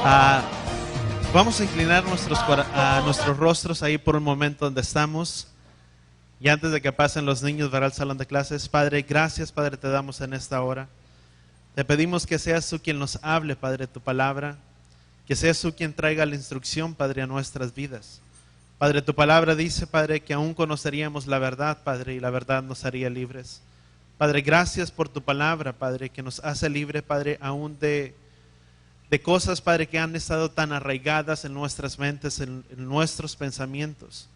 Ah, vamos a inclinar nuestros rostros ahí por un momento donde estamos. Y antes de que pasen los niños, verá al salón de clases. Padre, gracias, Padre, te damos en esta hora. Te pedimos que seas tú quien nos hable, Padre, tu palabra. Que seas tú quien traiga la instrucción, Padre, a nuestras vidas. Padre, tu palabra dice, Padre, que aún conoceríamos la verdad, Padre, y la verdad nos haría libres. Padre, gracias por tu palabra, Padre, que nos hace libre, Padre, aún de cosas, Padre, que han estado tan arraigadas en nuestras mentes, en nuestros pensamientos.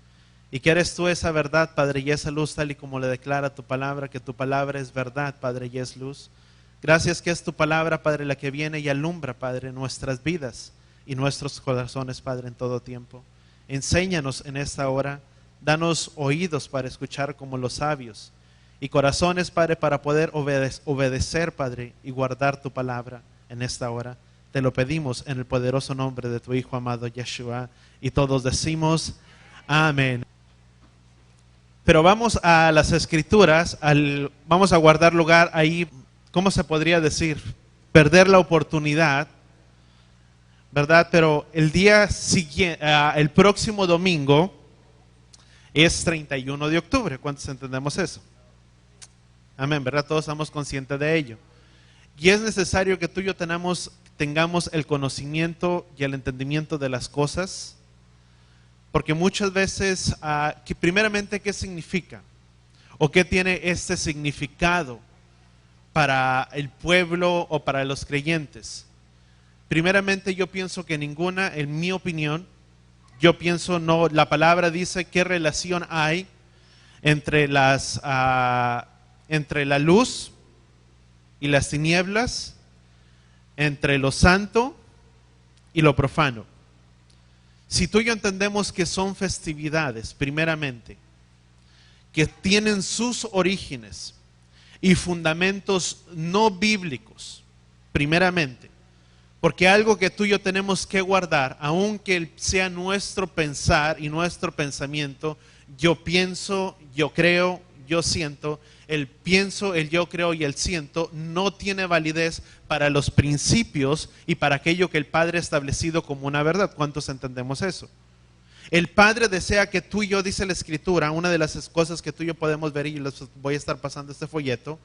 Y que eres tú esa verdad, Padre, y esa luz, tal y como le declara tu palabra, que tu palabra es verdad, Padre, y es luz. Gracias que es tu palabra, Padre, la que viene y alumbra, Padre, nuestras vidas y nuestros corazones, Padre, en todo tiempo. Enséñanos en esta hora, danos oídos para escuchar como los sabios y corazones, Padre, para poder obedecer, Padre, y guardar tu palabra en esta hora. Te lo pedimos en el poderoso nombre de tu Hijo amado Yeshua, y todos decimos amén. Pero vamos a las Escrituras, vamos a guardar lugar ahí, ¿cómo se podría decir? Perder la oportunidad, ¿verdad? Pero el día siguiente, el próximo domingo es 31 de octubre. ¿Cuántos entendemos eso? Amén, ¿verdad? Todos estamos conscientes de ello. Y es necesario que tú y yo tengamos el conocimiento y el entendimiento de las cosas, porque muchas veces, primeramente, ¿qué significa? ¿O qué tiene este significado para el pueblo o para los creyentes? Primeramente, yo pienso que ninguna, en mi opinión, yo pienso no. La palabra dice qué relación hay entre la luz y las tinieblas, entre lo santo y lo profano. Si tú y yo entendemos que son festividades, primeramente, que tienen sus orígenes y fundamentos no bíblicos, primeramente, porque algo que tú y yo tenemos que guardar, aunque sea nuestro pensar y nuestro pensamiento, yo pienso, yo creo, yo siento, el pienso, el yo creo y el siento no tiene validez para los principios y para aquello que el Padre ha establecido como una verdad. ¿Cuántos entendemos eso? El Padre desea que tú y yo, dice la Escritura, una de las cosas que tú y yo podemos ver, y les voy a estar pasando este folleto,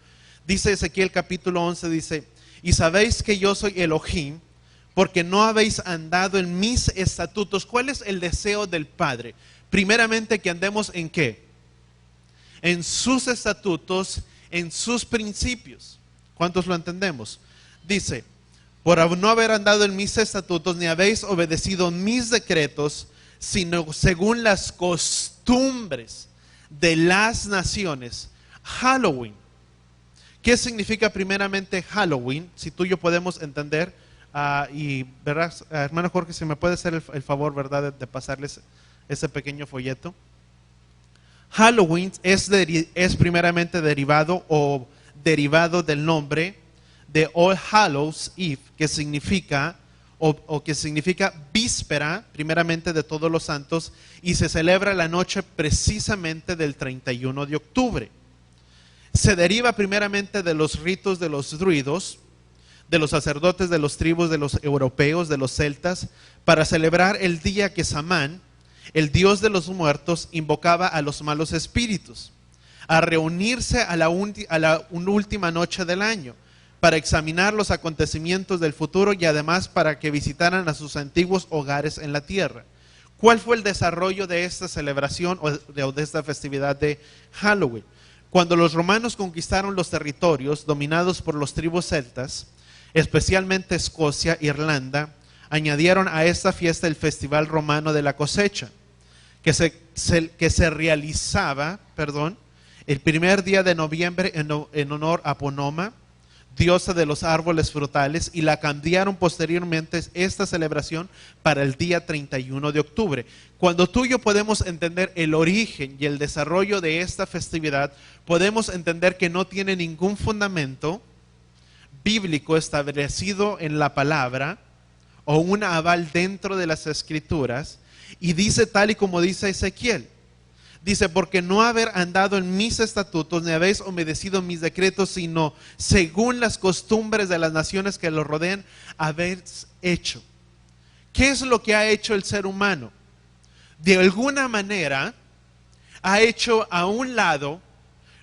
dice Ezequiel capítulo 11, dice: y sabéis que yo soy Elohim, porque no habéis andado en mis estatutos. ¿Cuál es el deseo del Padre? Primeramente, que andemos en ¿qué? En sus estatutos, en sus principios. ¿Cuántos lo entendemos? Dice: por no haber andado en mis estatutos, ni habéis obedecido mis decretos, sino según las costumbres de las naciones. Halloween. ¿Qué significa primeramente Halloween? Si tú y yo podemos entender, y verás, hermano Jorge, si me puede hacer el favor, ¿verdad?, de pasarles ese pequeño folleto. Halloween es primeramente derivado del nombre de All Hallows Eve, que significa que significa víspera, primeramente, de todos los santos, y se celebra la noche precisamente del 31 de octubre. Se deriva primeramente de los ritos de los druidos, de los sacerdotes de los tribus de los europeos, de los celtas, para celebrar el día que Samán, el dios de los muertos, invocaba a los malos espíritus, a reunirse a la última noche del año, para examinar los acontecimientos del futuro y además para que visitaran a sus antiguos hogares en la tierra. ¿Cuál fue el desarrollo de esta celebración o de esta festividad de Halloween? Cuando los romanos conquistaron los territorios dominados por los tribus celtas, especialmente Escocia, Irlanda, añadieron a esta fiesta el Festival Romano de la Cosecha, que se realizaba, el primer día de noviembre en honor a Ponoma, diosa de los árboles frutales, y la cambiaron posteriormente esta celebración para el día 31 de octubre. Cuando tú y yo podemos entender el origen y el desarrollo de esta festividad, podemos entender que no tiene ningún fundamento bíblico establecido en la palabra o un aval dentro de las Escrituras, y dice tal y como dice Ezequiel. Dice: porque no haber andado en mis estatutos, ni habéis obedecido mis decretos, sino según las costumbres de las naciones que los rodean, habéis hecho. ¿Qué es lo que ha hecho el ser humano? De alguna manera ha hecho a un lado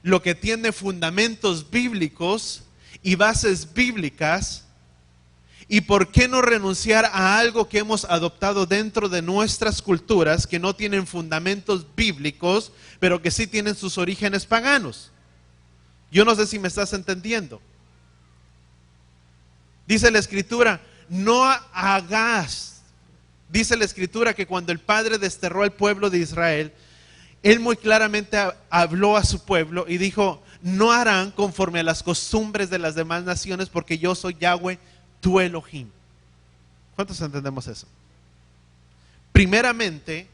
lo que tiene fundamentos bíblicos y bases bíblicas. ¿Y por qué no renunciar a algo que hemos adoptado dentro de nuestras culturas que no tienen fundamentos bíblicos, pero que sí tienen sus orígenes paganos? Yo no sé si me estás entendiendo. Dice la Escritura, no hagas. Dice la Escritura que cuando el Padre desterró al pueblo de Israel, Él muy claramente habló a su pueblo y dijo, no harán conforme a las costumbres de las demás naciones, porque yo soy Yahweh, tu Elohim. ¿Cuántos entendemos eso? Primeramente,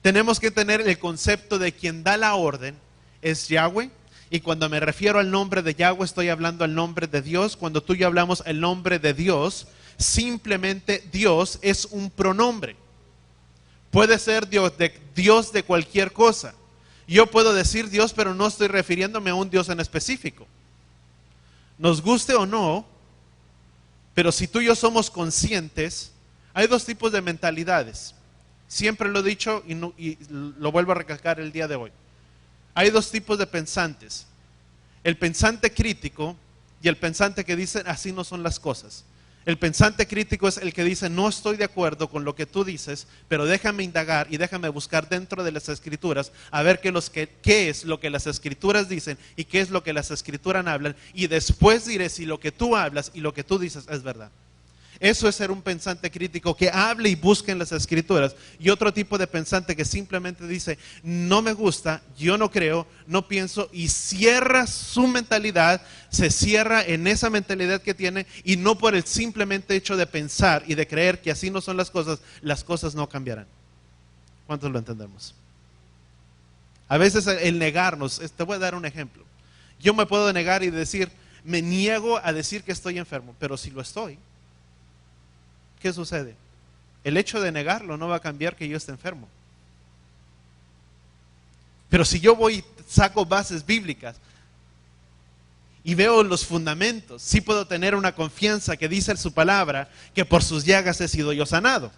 tenemos que tener el concepto de quien da la orden es Yahweh. Y cuando me refiero al nombre de Yahweh, estoy hablando al nombre de Dios. Cuando tú y yo hablamos el nombre de Dios, simplemente Dios es un pronombre. Puede ser Dios de cualquier cosa. Yo puedo decir Dios, pero no estoy refiriéndome a un Dios en específico. Nos guste o no, pero si tú y yo somos conscientes, hay dos tipos de mentalidades. Siempre lo he dicho y lo vuelvo a recalcar el día de hoy. Hay dos tipos de pensantes. El pensante crítico y el pensante que dice así no son las cosas. El pensante crítico es el que dice no estoy de acuerdo con lo que tú dices, pero déjame indagar y déjame buscar dentro de las Escrituras a ver qué es lo que las Escrituras dicen y qué es lo que las Escrituras hablan, y después diré si lo que tú hablas y lo que tú dices es verdad. Eso es ser un pensante crítico que hable y busque en las Escrituras. Y otro tipo de pensante que simplemente dice no me gusta, yo no creo, no pienso, y cierra su mentalidad, se cierra en esa mentalidad que tiene, y no por el simplemente hecho de pensar y de creer que así no son las cosas no cambiarán. ¿Cuántos lo entendemos? A veces el negarnos, te voy a dar un ejemplo. Yo me puedo negar y decir, me niego a decir que estoy enfermo, pero si lo estoy, ¿qué sucede? El hecho de negarlo no va a cambiar que yo esté enfermo. Pero si yo voy y saco bases bíblicas y veo los fundamentos, sí puedo tener una confianza que dice en su palabra que por sus llagas he sido yo sanado.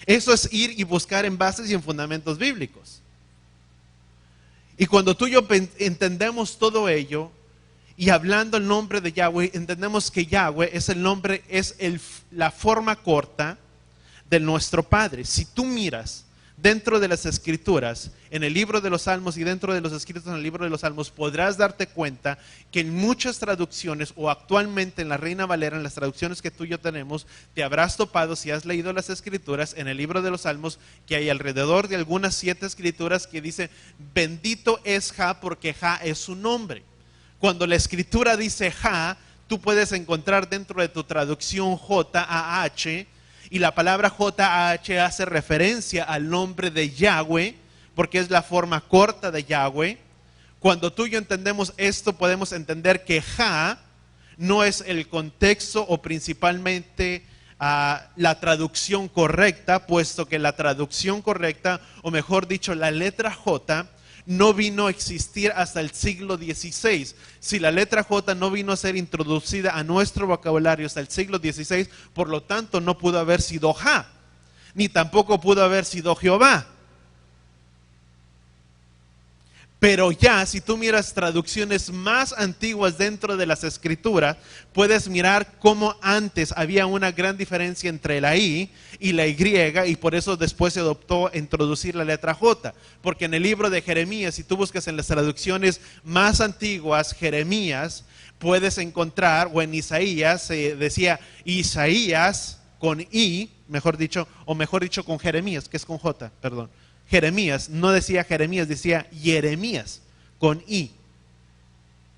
Eso es ir y buscar en bases y en fundamentos bíblicos. Y cuando tú y yo entendemos todo ello, y hablando el nombre de Yahweh, entendemos que Yahweh es el nombre, es la forma corta de nuestro Padre. Si tú miras dentro de las Escrituras, en el libro de los Salmos y dentro de los escritos en el libro de los Salmos, podrás darte cuenta que en muchas traducciones, o actualmente en la Reina Valera, en las traducciones que tú y yo tenemos, te habrás topado, si has leído las Escrituras, en el libro de los Salmos, que hay alrededor de algunas 7 escrituras que dice, bendito es Jah, porque Jah es su nombre. Cuando la Escritura dice Jah, tú puedes encontrar dentro de tu traducción J-A-H, y la palabra J-A-H hace referencia al nombre de Yahweh, porque es la forma corta de Yahweh. Cuando tú y yo entendemos esto, podemos entender que Jah no es el contexto o principalmente la traducción correcta, puesto que la traducción correcta, o mejor dicho, la letra J, no vino a existir hasta el siglo XVI. Si la letra J no vino a ser introducida a nuestro vocabulario hasta el siglo XVI, por lo tanto no pudo haber sido Jah, ni tampoco pudo haber sido Jehová. Pero ya, si tú miras traducciones más antiguas dentro de las Escrituras, puedes mirar cómo antes había una gran diferencia entre la I y la Y, y por eso después se adoptó introducir la letra J. Porque en el libro de Jeremías, si tú buscas en las traducciones más antiguas, Jeremías, puedes encontrar, o en Isaías, se decía Isaías con I, mejor dicho con Jeremías, que es con J, perdón. Jeremías, no decía Jeremías, decía Jeremías, con I.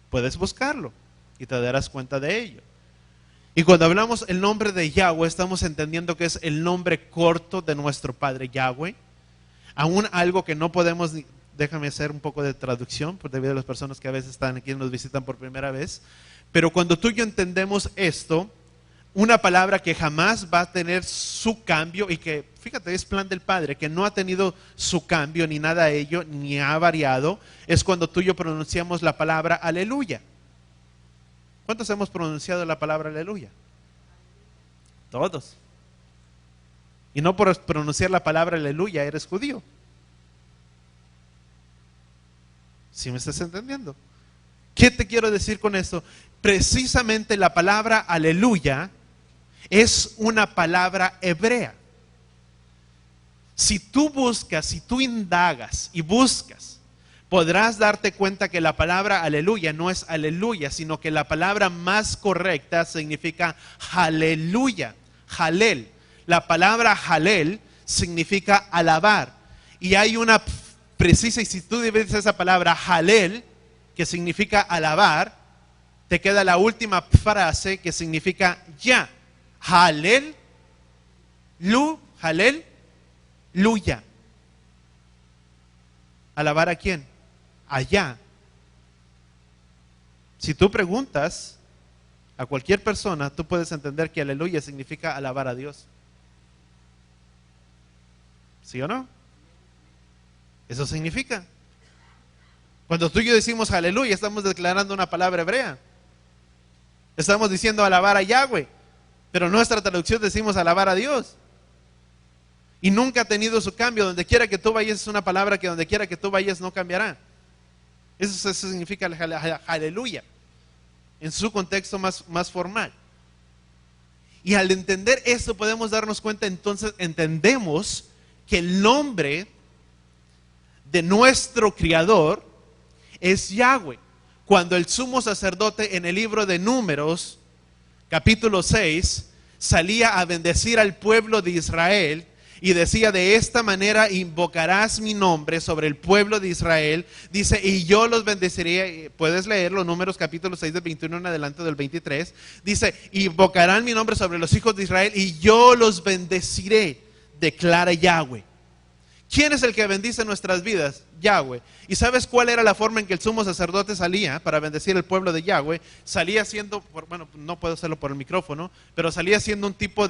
Puedes buscarlo y te darás cuenta de ello. Y cuando hablamos el nombre de Yahweh, estamos entendiendo que es el nombre corto de nuestro Padre Yahweh. Aún algo que no podemos, déjame hacer un poco de traducción, por debido a las personas que a veces están aquí y nos visitan por primera vez. Pero cuando tú y yo entendemos esto, una palabra que jamás va a tener su cambio y que, fíjate, es plan del Padre, que no ha tenido su cambio ni nada de ello, ni ha variado, es cuando tú y yo pronunciamos la palabra aleluya. ¿Cuántos hemos pronunciado la palabra aleluya? Todos. Y no por pronunciar la palabra aleluya eres judío. ¿Sí me estás entendiendo? ¿Qué te quiero decir con esto? Precisamente la palabra aleluya es una palabra hebrea. Si tú buscas, si tú indagas y buscas, podrás darte cuenta que la palabra aleluya no es aleluya, sino que la palabra más correcta significa aleluya, halel. La palabra halel significa alabar. Y hay una precisa, y si tú divides esa palabra halel, que significa alabar, te queda la última frase que significa ya. Halel, halel, luya. ¿Alabar a quién? Allá. Si tú preguntas a cualquier persona, tú puedes entender que aleluya significa alabar a Dios. ¿Sí o no? Eso significa. Cuando tú y yo decimos aleluya, estamos declarando una palabra hebrea. Estamos diciendo alabar a Yahweh, pero en nuestra traducción decimos alabar a Dios. Y nunca ha tenido su cambio. Donde quiera que tú vayas es una palabra que donde quiera que tú vayas no cambiará. Eso significa aleluya, en su contexto más formal. Y al entender esto podemos darnos cuenta, entonces entendemos que el nombre de nuestro Creador es Yahweh. Cuando el sumo sacerdote en el libro de Números, capítulo 6, salía a bendecir al pueblo de Israel y decía: de esta manera invocarás mi nombre sobre el pueblo de Israel. Dice: y yo los bendeciré. Puedes leerlo, Números capítulo 6 del 21 en adelante del 23. Dice: invocarán mi nombre sobre los hijos de Israel y yo los bendeciré, declara Yahweh. ¿Quién es el que bendice nuestras vidas? Yahweh. ¿Y sabes cuál era la forma en que el sumo sacerdote salía para bendecir el pueblo de Yahweh? Salía haciendo, bueno, no puedo hacerlo por el micrófono, pero salía haciendo un tipo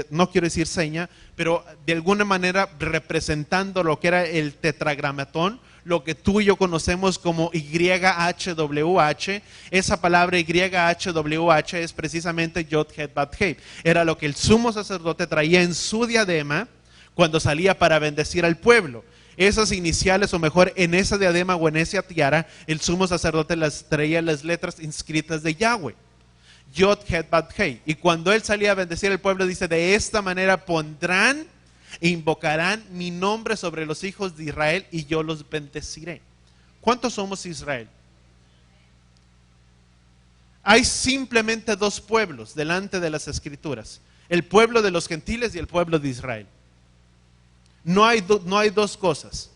no quiero decir seña, pero de alguna manera representando lo que era el tetragramatón, lo que tú y yo conocemos como YHWH. Esa palabra YHWH es precisamente Yod Het Bat Hei. Era lo que el sumo sacerdote traía en su diadema cuando salía para bendecir al pueblo. Esas iniciales, o mejor, en esa diadema o en esa tiara, el sumo sacerdote las traía las letras inscritas de Yahweh. Yod Het Bat Hei. Y cuando él salía a bendecir al pueblo, dice: de esta manera pondrán e invocarán mi nombre sobre los hijos de Israel y yo los bendeciré. ¿Cuántos somos Israel? Hay simplemente dos pueblos delante de las Escrituras: el pueblo de los gentiles y el pueblo de Israel. No hay dos cosas.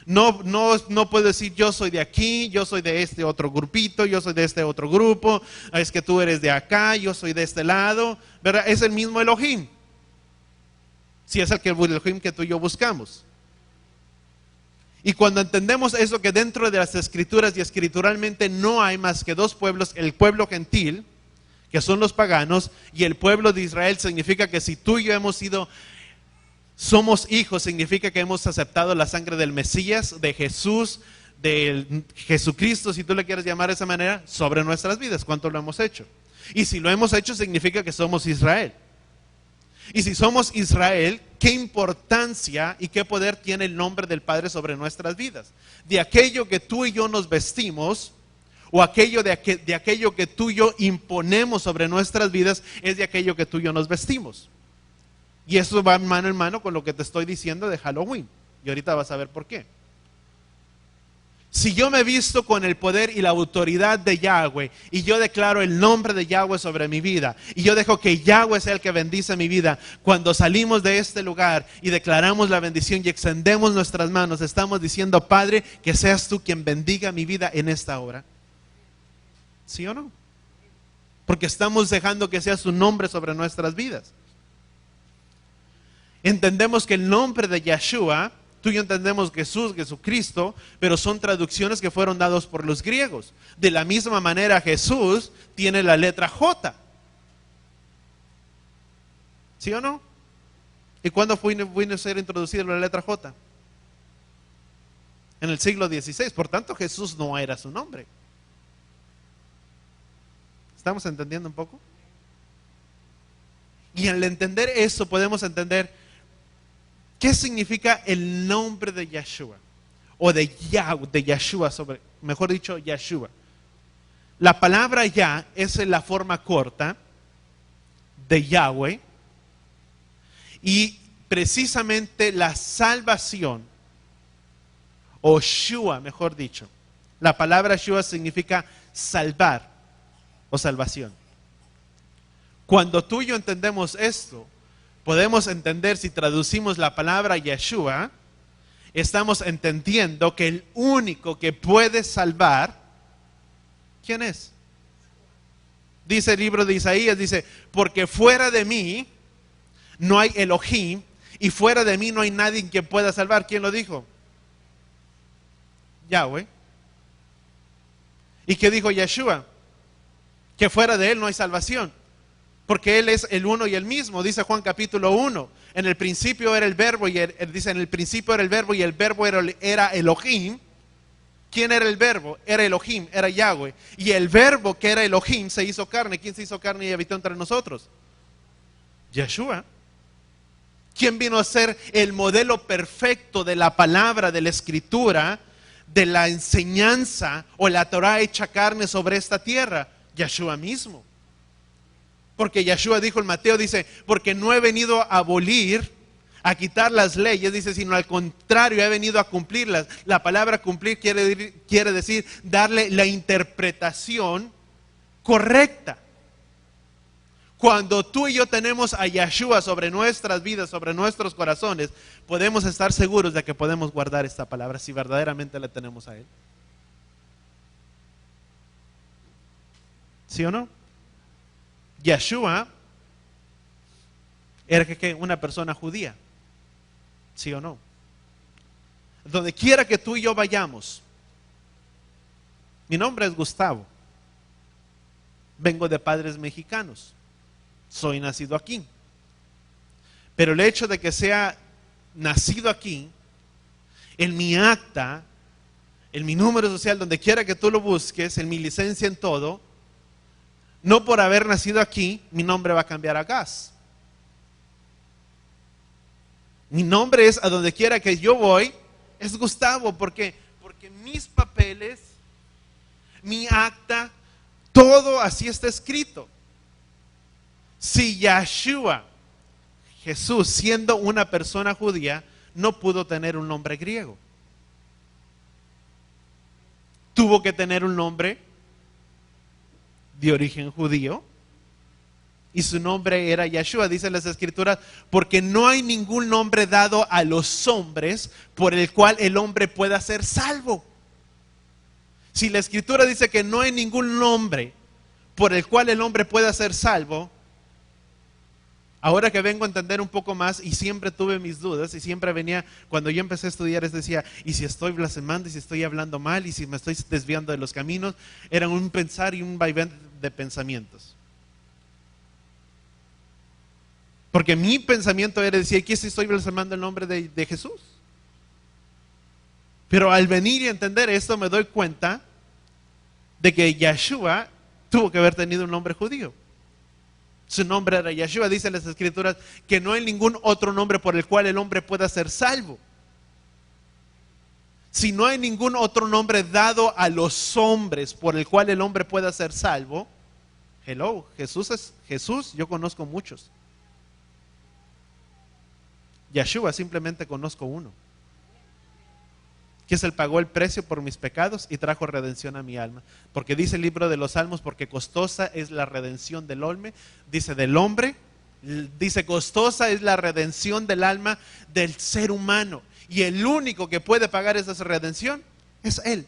No puedo decir yo soy de aquí, yo soy de este otro grupito, yo soy de este otro grupo, es que tú eres de acá, yo soy de este lado, ¿verdad? Es el mismo Elohim. Si es el Elohim que tú y yo buscamos. Y cuando entendemos eso, que dentro de las Escrituras y escrituralmente no hay más que dos pueblos: el pueblo gentil, que son los paganos, y el pueblo de Israel, significa que si tú y yo somos hijos, significa que hemos aceptado la sangre del Mesías, de Jesús, de Jesucristo, si tú le quieres llamar de esa manera, sobre nuestras vidas. ¿Cuánto lo hemos hecho? Y si lo hemos hecho, significa que somos Israel. Y si somos Israel, ¿qué importancia y qué poder tiene el nombre del Padre sobre nuestras vidas? De aquello que tú y yo nos vestimos, o de aquello que tú y yo imponemos sobre nuestras vidas, es de aquello que tú y yo nos vestimos. Y eso va mano en mano con lo que te estoy diciendo de Halloween. Y ahorita vas a ver por qué. Si yo me visto con el poder y la autoridad de Yahweh, y yo declaro el nombre de Yahweh sobre mi vida, y yo dejo que Yahweh sea el que bendice mi vida, cuando salimos de este lugar y declaramos la bendición y extendemos nuestras manos, estamos diciendo: Padre, que seas tú quien bendiga mi vida en esta hora. ¿Sí o no? Porque estamos dejando que sea su nombre sobre nuestras vidas. Entendemos que el nombre de Yeshua, tú y yo entendemos Jesucristo, pero son traducciones que fueron dadas por los griegos. De la misma manera, Jesús tiene la letra J. ¿Sí o no? ¿Y cuándo vino a ser introducida la letra J? En el siglo XVI. Por tanto, Jesús no era su nombre. ¿Estamos entendiendo un poco? Y al entender eso podemos entender qué significa el nombre de Yeshua. O de Yeshua, mejor dicho, Yeshua. La palabra Yah es la forma corta de Yahweh. Y precisamente la salvación, o Shua, mejor dicho. La palabra Shua significa salvar o salvación. Cuando tú y yo entendemos esto, podemos entender, si traducimos la palabra Yeshua, estamos entendiendo que el único que puede salvar, ¿quién es? Dice el libro de Isaías, dice, porque fuera de mí no hay Elohim y fuera de mí no hay nadie que pueda salvar. ¿Quién lo dijo? Yahweh. ¿Y qué dijo Yeshua? Que fuera de él no hay salvación, porque él es el uno y el mismo. Dice Juan capítulo 1, en el principio era el verbo, y dice en el principio era el verbo, y el verbo era Elohim. ¿Quién era el verbo? Era Elohim, era Yahweh. Y el verbo que era Elohim se hizo carne. ¿Quién se hizo carne y habitó entre nosotros? Yeshua. ¿Quién vino a ser el modelo perfecto de la palabra, de la escritura, de la enseñanza o la Torah hecha carne sobre esta tierra? Yeshua mismo. Porque Yeshua dijo en Mateo, dice, porque no he venido a abolir, a quitar las leyes, dice, sino al contrario, he venido a cumplirlas. La palabra cumplir quiere decir darle la interpretación correcta. Cuando tú y yo tenemos a Yeshua sobre nuestras vidas, sobre nuestros corazones, podemos estar seguros de que podemos guardar esta palabra si verdaderamente la tenemos a Él. ¿Sí o no? Yeshua era una persona judía. ¿Sí o no? Donde quiera que tú y yo vayamos. Mi nombre es Gustavo. Vengo de padres mexicanos. Soy nacido aquí. Pero el hecho de que sea nacido aquí, en mi acta, en mi número social, donde quiera que tú lo busques, en mi licencia, en todo, no por haber nacido aquí, mi nombre va a cambiar a Gas. Mi nombre es, a donde quiera que yo voy, es Gustavo. ¿Por qué? Porque mis papeles, mi acta, todo así está escrito. Si Yeshua, Jesús, siendo una persona judía, no pudo tener un nombre griego. Tuvo que tener un nombre de origen judío. Y su nombre era Yeshua, dicen las escrituras, porque no hay ningún nombre dado a los hombres por el cual el hombre pueda ser salvo. Si la escritura dice que no hay ningún nombre por el cual el hombre pueda ser salvo, ahora que vengo a entender un poco más, y siempre tuve mis dudas, y siempre venía, cuando yo empecé a estudiar, decía, y si estoy blasfemando, y si estoy hablando mal, y si me estoy desviando de los caminos, era un pensar y un vaivén de pensamientos. Porque mi pensamiento era decir, ¿qué si estoy blasfemando el nombre de Jesús? Pero al venir y entender esto me doy cuenta de que Yeshua tuvo que haber tenido un nombre judío. Su nombre era Yeshua, dicen las escrituras, que no hay ningún otro nombre por el cual el hombre pueda ser salvo. Si no hay ningún otro nombre dado a los hombres por el cual el hombre pueda ser salvo, hello, Jesús es Jesús, yo conozco muchos. Yeshua simplemente conozco uno, que es el pagó el precio por mis pecados y trajo redención a mi alma. Porque dice el libro de los Salmos, porque costosa es la redención del hombre, dice del hombre, dice costosa es la redención del alma del ser humano. Y el único que puede pagar esa redención es Él.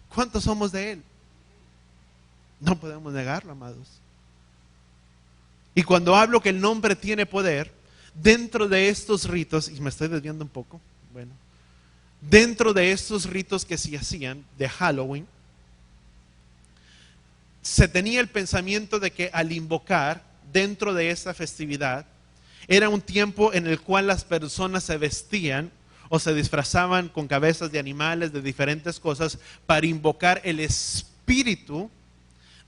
¿Cuántos somos de Él? No podemos negarlo, amados. Y cuando hablo que el nombre tiene poder, dentro de estos ritos, y me estoy desviando un poco, bueno, dentro de estos ritos que se hacían de Halloween, se tenía el pensamiento de que al invocar dentro de esa festividad, era un tiempo en el cual las personas se vestían o se disfrazaban con cabezas de animales, de diferentes cosas, para invocar el espíritu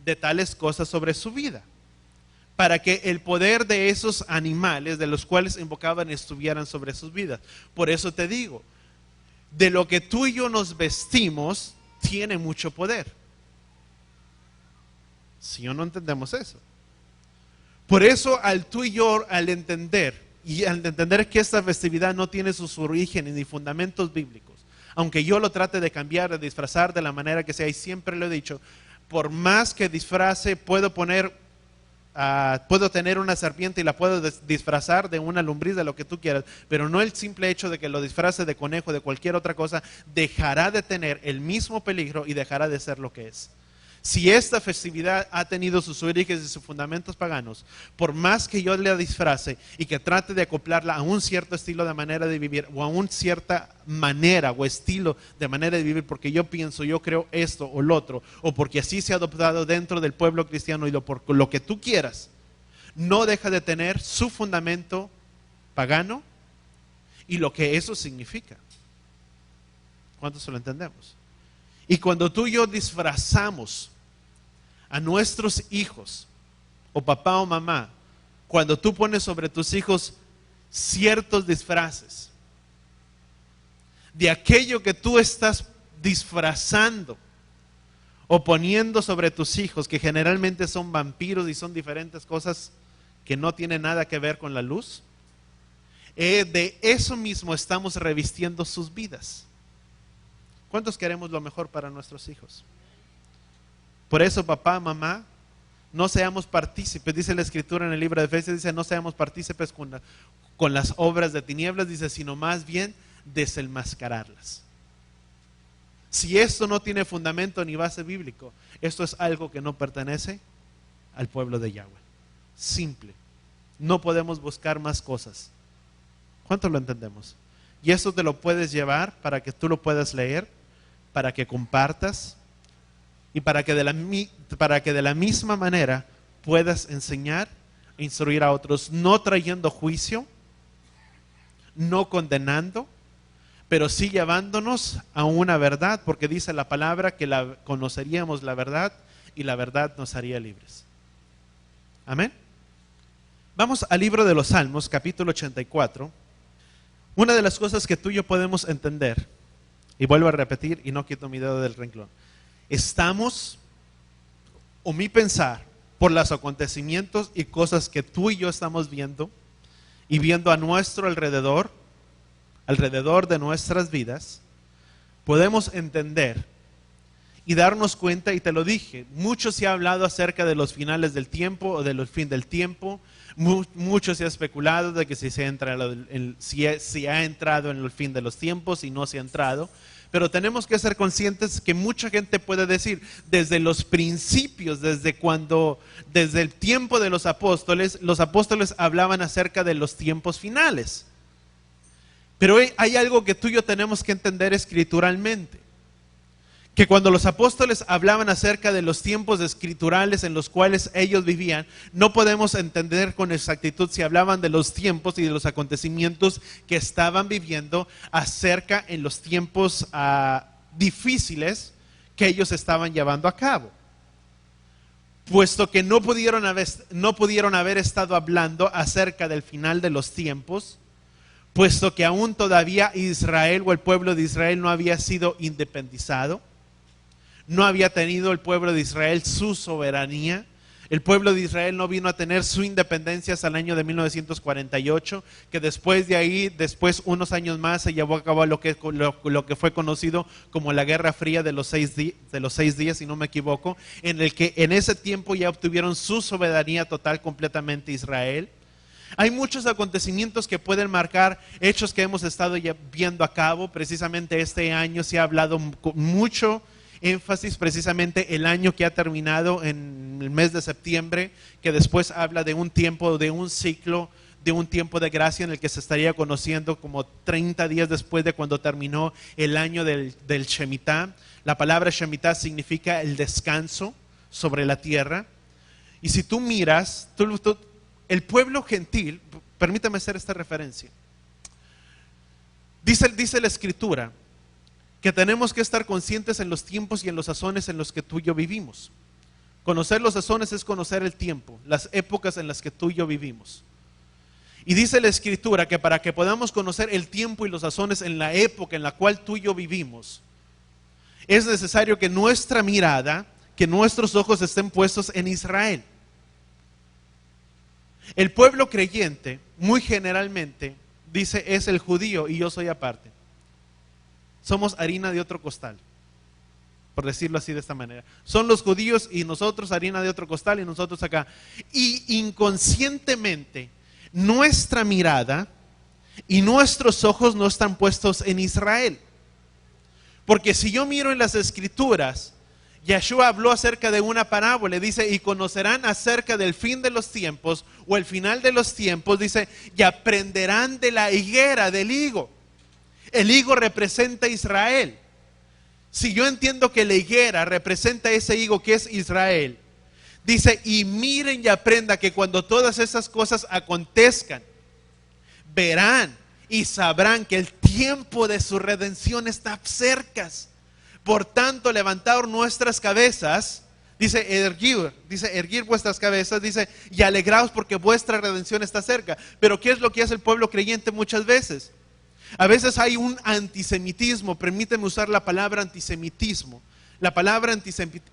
de tales cosas sobre su vida. para que el poder de esos animales de los cuales invocaban estuvieran sobre sus vidas. Por eso te digo, de lo que tú y yo nos vestimos, tiene mucho poder. Si o no entendemos eso. Por eso al tú y yo, al entender que esta festividad no tiene sus orígenes ni fundamentos bíblicos, aunque yo lo trate de cambiar, de disfrazar de la manera que sea, y siempre lo he dicho, por más que disfrace, puedo tener una serpiente y la puedo disfrazar de una lombriz, de lo que tú quieras, pero no el simple hecho de que lo disfrace de conejo, de cualquier otra cosa, dejará de tener el mismo peligro y dejará de ser lo que es. Si esta festividad ha tenido sus orígenes y sus fundamentos paganos, por más que yo la disfrace y que trate de acoplarla a un cierto estilo de manera de vivir, o a una cierta manera o estilo de manera de vivir, porque yo pienso, yo creo esto o lo otro, o porque así se ha adoptado dentro del pueblo cristiano y por lo que tú quieras, no deja de tener su fundamento pagano y lo que eso significa. ¿Cuántos lo entendemos? Y cuando tú y yo disfrazamos a nuestros hijos, o papá o mamá, cuando tú pones sobre tus hijos ciertos disfraces de aquello que tú estás disfrazando o poniendo sobre tus hijos, que generalmente son vampiros y son diferentes cosas que no tienen nada que ver con la luz, de eso mismo estamos revistiendo sus vidas. ¿Cuántos queremos lo mejor para nuestros hijos? Por eso, papá, mamá, no seamos partícipes, dice la Escritura en el libro de Efesios, dice, no seamos partícipes con las obras de tinieblas, dice, sino más bien desenmascararlas. Si esto no tiene fundamento ni base bíblico, esto es algo que no pertenece al pueblo de Yahweh. Simple. No podemos buscar más cosas. ¿Cuánto lo entendemos? Y esto te lo puedes llevar para que tú lo puedas leer, para que compartas y para que de la misma manera puedas enseñar e instruir a otros, no trayendo juicio, no condenando, pero sí llevándonos a una verdad, porque dice la palabra que conoceríamos la verdad y la verdad nos haría libres. Amén. Vamos al libro de los Salmos, capítulo 84. Una de las cosas que tú y yo podemos entender, y vuelvo a repetir y no quito mi dedo del renglón, estamos, o mi pensar, por los acontecimientos y cosas que tú y yo estamos viendo y viendo a nuestro alrededor de nuestras vidas, podemos entender y darnos cuenta, y te lo dije, mucho se ha hablado acerca de los finales del tiempo o del fin del tiempo, mucho se ha especulado de que si ha entrado en el fin de los tiempos y no se ha entrado, pero tenemos que ser conscientes que mucha gente puede decir, desde los principios, desde el tiempo de los apóstoles hablaban acerca de los tiempos finales. Pero hay algo que tú y yo tenemos que entender escrituralmente, que cuando los apóstoles hablaban acerca de los tiempos escriturales en los cuales ellos vivían, no podemos entender con exactitud si hablaban de los tiempos y de los acontecimientos que estaban viviendo acerca en los tiempos difíciles que ellos estaban llevando a cabo, puesto que no pudieron haber estado hablando acerca del final de los tiempos, puesto que aún todavía Israel o el pueblo de Israel no había sido independizado. No había tenido el pueblo de Israel su soberanía. El pueblo de Israel no vino a tener su independencia hasta el año de 1948, que después de ahí, después unos años más, se llevó a cabo lo que fue conocido como la Guerra Fría de los 6 días, si no me equivoco, en el que en ese tiempo ya obtuvieron su soberanía total completamente Israel. Hay muchos acontecimientos que pueden marcar hechos que hemos estado ya viendo a cabo. Precisamente este año se ha hablado con mucho énfasis, precisamente el año que ha terminado en el mes de septiembre, que después habla de un tiempo, de un ciclo, de un tiempo de gracia en el que se estaría conociendo como 30 días después de cuando terminó el año del Shemitah. La palabra Shemitah significa el descanso sobre la tierra. Y si tú miras, el pueblo gentil, permítame hacer esta referencia, dice la Escritura que tenemos que estar conscientes en los tiempos y en los sazones en los que tú y yo vivimos. Conocer los sazones es conocer el tiempo, las épocas en las que tú y yo vivimos. Y dice la Escritura que para que podamos conocer el tiempo y los sazones en la época en la cual tú y yo vivimos, es necesario que nuestra mirada, que nuestros ojos estén puestos en Israel. El pueblo creyente, muy generalmente, dice es el judío y yo soy aparte. Somos harina de otro costal, por decirlo así de esta manera. Son los judíos y nosotros harina de otro costal y nosotros acá. Y inconscientemente nuestra mirada y nuestros ojos no están puestos en Israel. Porque si yo miro en las Escrituras, Yeshua habló acerca de una parábola, dice, y conocerán acerca del fin de los tiempos o el final de los tiempos, dice, y aprenderán de la higuera, del higo. El higo representa a Israel. Si yo entiendo que la higuera representa ese higo que es Israel, dice, y miren y aprendan que cuando todas esas cosas acontezcan, verán y sabrán que el tiempo de su redención está cerca. Por tanto, levantaos nuestras cabezas, dice erguir vuestras cabezas, dice, y alegraos porque vuestra redención está cerca. Pero ¿qué es lo que hace el pueblo creyente muchas veces? A veces hay un antisemitismo, permíteme usar la palabra antisemitismo. La palabra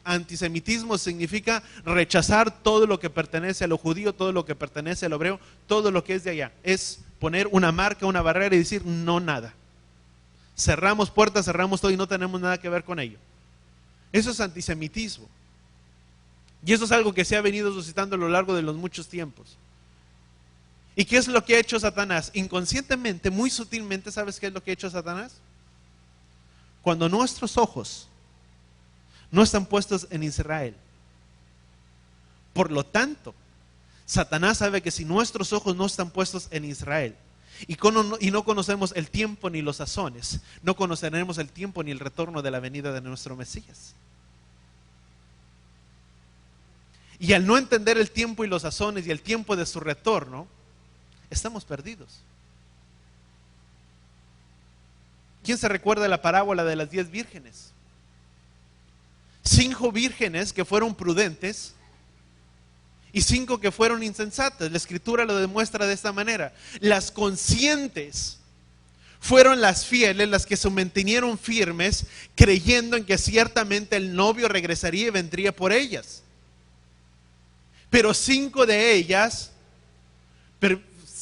antisemitismo significa rechazar todo lo que pertenece a lo judío, todo lo que pertenece al hebreo, todo lo que es de allá. Es poner una marca, una barrera y decir no nada. Cerramos puertas, cerramos todo y no tenemos nada que ver con ello. Eso es antisemitismo. Y eso es algo que se ha venido suscitando a lo largo de los muchos tiempos. ¿Y qué es lo que ha hecho Satanás? Inconscientemente, muy sutilmente, ¿sabes qué es lo que ha hecho Satanás? Cuando nuestros ojos no están puestos en Israel, por lo tanto, Satanás sabe que si nuestros ojos no están puestos en Israel y no conocemos el tiempo ni los sazones, no conoceremos el tiempo ni el retorno de la venida de nuestro Mesías. Y al no entender el tiempo y los sazones y el tiempo de su retorno, estamos perdidos. ¿Quién se recuerda de la parábola de las 10 vírgenes? 5 vírgenes que fueron prudentes y 5 que fueron insensatas. La Escritura lo demuestra de esta manera. Las conscientes fueron las fieles, las que se mantuvieron firmes, creyendo en que ciertamente el novio regresaría y vendría por ellas. Pero 5 de ellas,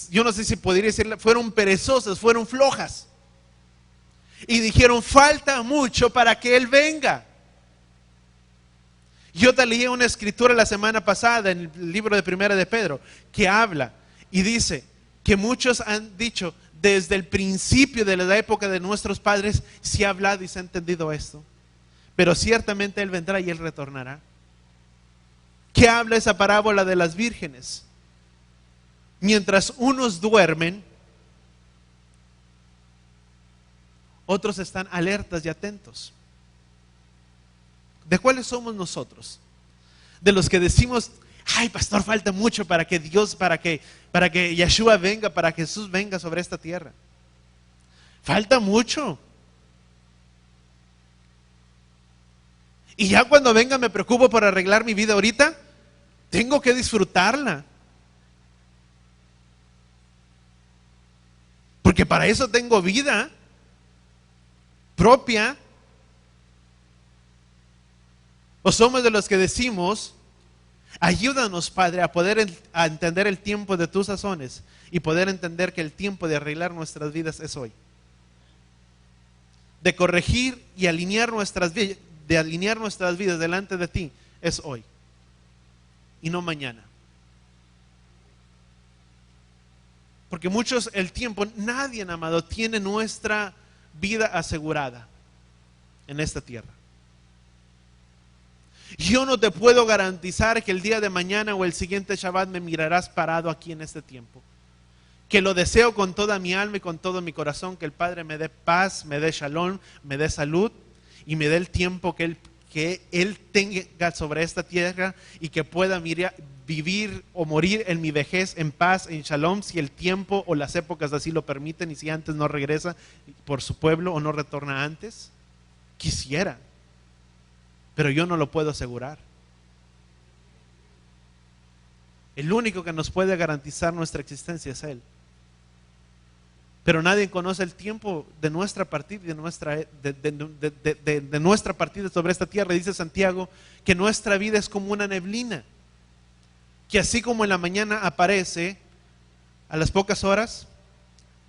yo no sé si podría decirlo, fueron perezosas, fueron flojas. Y dijeron, falta mucho para que Él venga. Yo te leí una escritura la semana pasada en el libro de Primera de Pedro, que habla y dice que muchos han dicho, desde el principio de la época de nuestros padres, se ha hablado y se ha entendido esto. Pero ciertamente Él vendrá y Él retornará. ¿Qué habla esa parábola de las vírgenes? Mientras unos duermen, otros están alertas y atentos. ¿De cuáles somos nosotros? De los que decimos, ay pastor, falta mucho para que Dios, para que Yeshua venga, para que Jesús venga sobre esta tierra. Falta mucho. Y ya cuando venga me preocupo por arreglar mi vida ahorita. Tengo que disfrutarla. Porque para eso tengo vida propia. ¿O somos de los que decimos, ayúdanos, Padre, a poder entender el tiempo de tus sazones y poder entender que el tiempo de arreglar nuestras vidas es hoy? De corregir y alinear nuestras vidas delante de ti es hoy y no mañana. Porque muchos, el tiempo, nadie, amado, tiene nuestra vida asegurada en esta tierra. Yo no te puedo garantizar que el día de mañana o el siguiente Shabbat me mirarás parado aquí en este tiempo. Que lo deseo con toda mi alma y con todo mi corazón, que el Padre me dé paz, me dé shalom, me dé salud y me dé el tiempo que Él tenga sobre esta tierra y que pueda vivir o morir en mi vejez en paz, en shalom, si el tiempo o las épocas así lo permiten y si antes no regresa por su pueblo o no retorna antes. Quisiera, pero yo no lo puedo asegurar. El único que nos puede garantizar nuestra existencia es Él. Pero nadie conoce el tiempo de nuestra partida, de nuestra partida sobre esta tierra. Dice Santiago que nuestra vida es como una neblina, que así como en la mañana aparece, a las pocas horas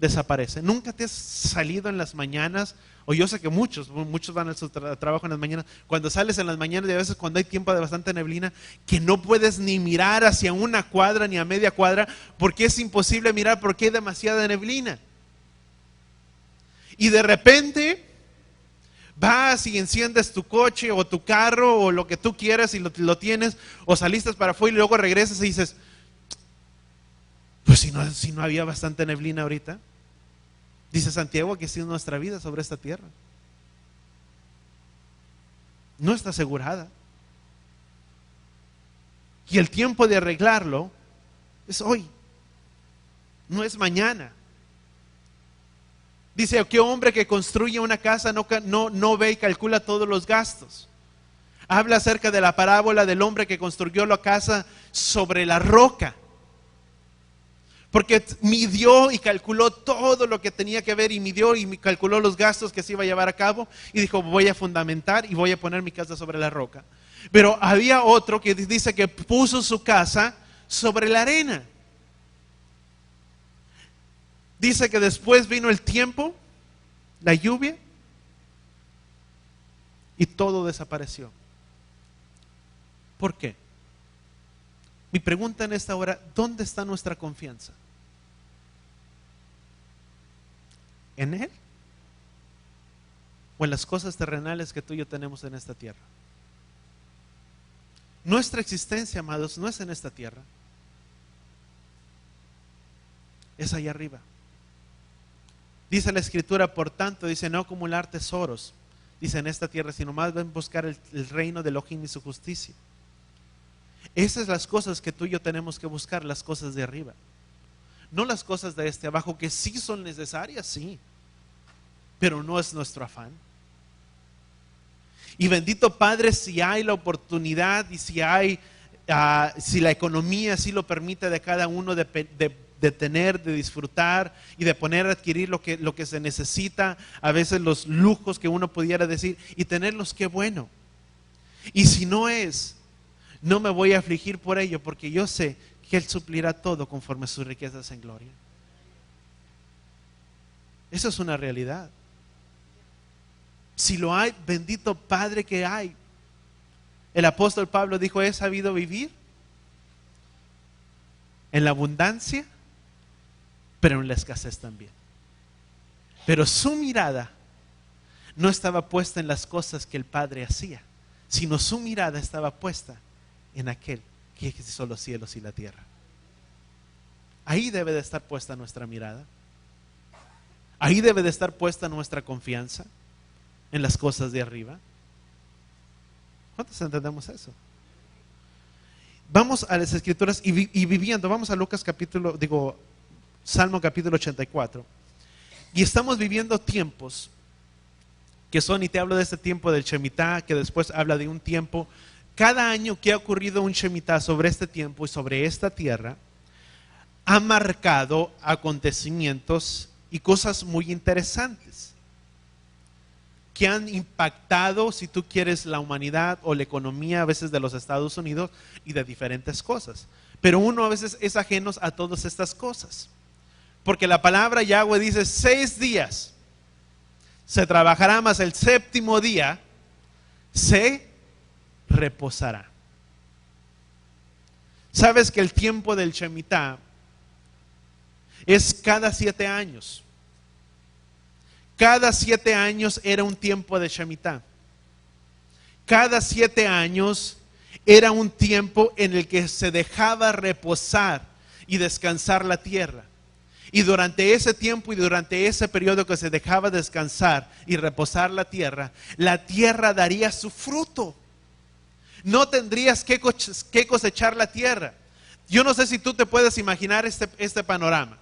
desaparece. ¿Nunca te has salido en las mañanas? O yo sé que muchos van a su trabajo en las mañanas. Cuando sales en las mañanas y a veces cuando hay tiempo de bastante neblina, que no puedes ni mirar hacia una cuadra ni a media cuadra, porque es imposible mirar porque hay demasiada neblina. Y de repente vas y enciendes tu coche o tu carro o lo que tú quieras y lo tienes, o saliste para afuera y luego regresas y dices, pues si no había bastante neblina ahorita. Dice Santiago que así es nuestra vida sobre esta tierra. No está asegurada. Y el tiempo de arreglarlo es hoy, no es mañana. Dice, ¿qué hombre que construye una casa no ve y calcula todos los gastos? Habla acerca de la parábola del hombre que construyó la casa sobre la roca. Porque midió y calculó todo lo que tenía que ver y midió y calculó los gastos que se iba a llevar a cabo y dijo, voy a fundamentar y voy a poner mi casa sobre la roca. Pero había otro que dice que puso su casa sobre la arena. Dice que después vino el tiempo, la lluvia, y todo desapareció. ¿Por qué? Mi pregunta en esta hora, ¿dónde está nuestra confianza? ¿En Él? ¿O en las cosas terrenales que tú y yo tenemos en esta tierra? Nuestra existencia, amados, no es en esta tierra. Es allá arriba. Dice la Escritura, por tanto, dice, no acumular tesoros, dice, en esta tierra, sino más bien buscar el reino de Elohim y su justicia. Esas son las cosas que tú y yo tenemos que buscar, las cosas de arriba. No las cosas de este abajo, que sí son necesarias, sí, pero no es nuestro afán. Y bendito Padre, si hay la oportunidad y si la economía así lo permite de cada uno de tener, de disfrutar y de poner a adquirir lo que se necesita, a veces los lujos que uno pudiera decir, y tenerlos, qué bueno. Y si no es, no me voy a afligir por ello, porque yo sé que Él suplirá todo conforme a sus riquezas en gloria. Eso es una realidad. Si lo hay, bendito Padre que hay. El apóstol Pablo dijo, he sabido vivir en la abundancia, pero en la escasez también. Pero su mirada no estaba puesta en las cosas que el Padre hacía, sino su mirada estaba puesta en aquel que hizo los cielos y la tierra. Ahí debe de estar puesta nuestra mirada. Ahí debe de estar puesta nuestra confianza, en las cosas de arriba. ¿Cuántos entendemos eso? Vamos a las Escrituras y viviendo, vamos a Salmo capítulo 84. Y estamos viviendo tiempos que son, y te hablo de este tiempo del Shemitah, que después habla de un tiempo. Cada año que ha ocurrido un Shemitah sobre este tiempo y sobre esta tierra, ha marcado acontecimientos y cosas muy interesantes que han impactado, si tú quieres, la humanidad o la economía a veces de los Estados Unidos y de diferentes cosas. Pero uno a veces es ajeno a todas estas cosas. Porque la palabra Yahweh dice 6 días se trabajará, mas el séptimo día se reposará. ¿Sabes que el tiempo del Shemitah es cada 7 años? Cada 7 años era un tiempo de Shemitah. Cada 7 años era un tiempo en el que se dejaba reposar y descansar la tierra. Y durante ese tiempo y durante ese periodo que se dejaba descansar y reposar la tierra daría su fruto. No tendrías que cosechar la tierra. Yo no sé si tú te puedes imaginar este panorama.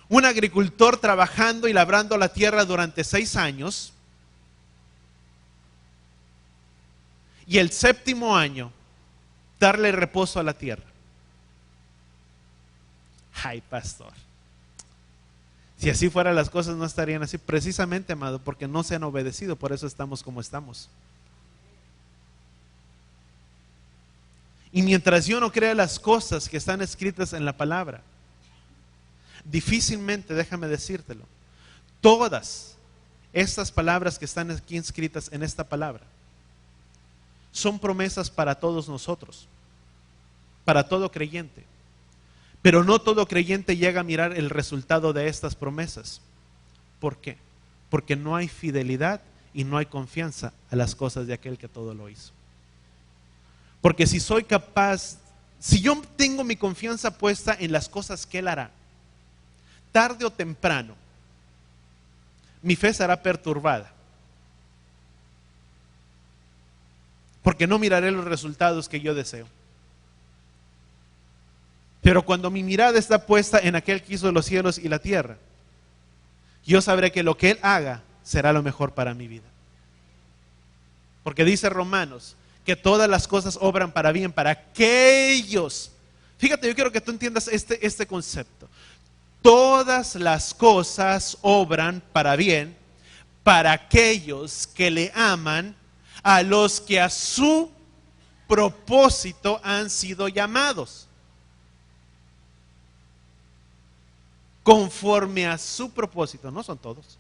Un agricultor trabajando y labrando la tierra durante 6 años, y el séptimo año darle reposo a la tierra. Ay, pastor, si así fueran las cosas no estarían así. Precisamente, amado, porque no se han obedecido, por eso estamos como estamos. Y mientras yo no crea las cosas que están escritas en la palabra, difícilmente, déjame decírtelo, todas estas palabras que están aquí escritas en esta palabra son promesas para todos nosotros, para todo creyente. Pero no todo creyente llega a mirar el resultado de estas promesas. ¿Por qué? Porque no hay fidelidad y no hay confianza a las cosas de aquel que todo lo hizo. Porque si soy capaz, si yo tengo mi confianza puesta en las cosas que Él hará, tarde o temprano, mi fe será perturbada. Porque no miraré los resultados que yo deseo. Pero cuando mi mirada está puesta en aquel que hizo los cielos y la tierra, yo sabré que lo que Él haga será lo mejor para mi vida. Porque dice Romanos que todas las cosas obran para bien para aquellos. Fíjate, yo quiero que tú entiendas este concepto. Todas las cosas obran para bien para aquellos que le aman, a los que a su propósito han sido llamados. Conforme a su propósito, no son todos.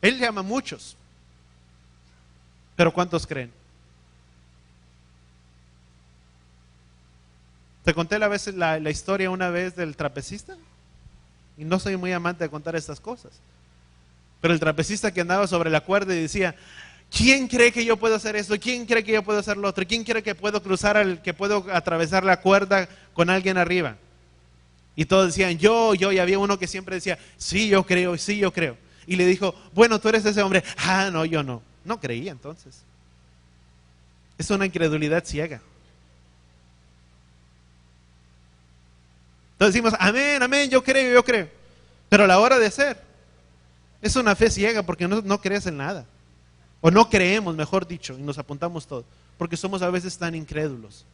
Él llama a muchos, pero ¿cuántos creen? Te conté la historia una vez del trapecista, y no soy muy amante de contar estas cosas, pero el trapecista que andaba sobre la cuerda y decía: ¿quién cree que yo puedo hacer esto? ¿Quién cree que yo puedo hacer lo otro? ¿Quién cree que puedo que puedo atravesar la cuerda con alguien arriba? Y todos decían yo, y había uno que siempre decía: sí, yo creo, sí, yo creo. Y le dijo: bueno, tú eres ese hombre. Ah, no, yo no. No creía entonces. Es una incredulidad ciega. Entonces decimos: amén, amén, yo creo, yo creo. Pero a la hora de hacer, es una fe ciega porque no crees en nada. O no creemos, mejor dicho, y nos apuntamos todo. Porque somos a veces tan incrédulos.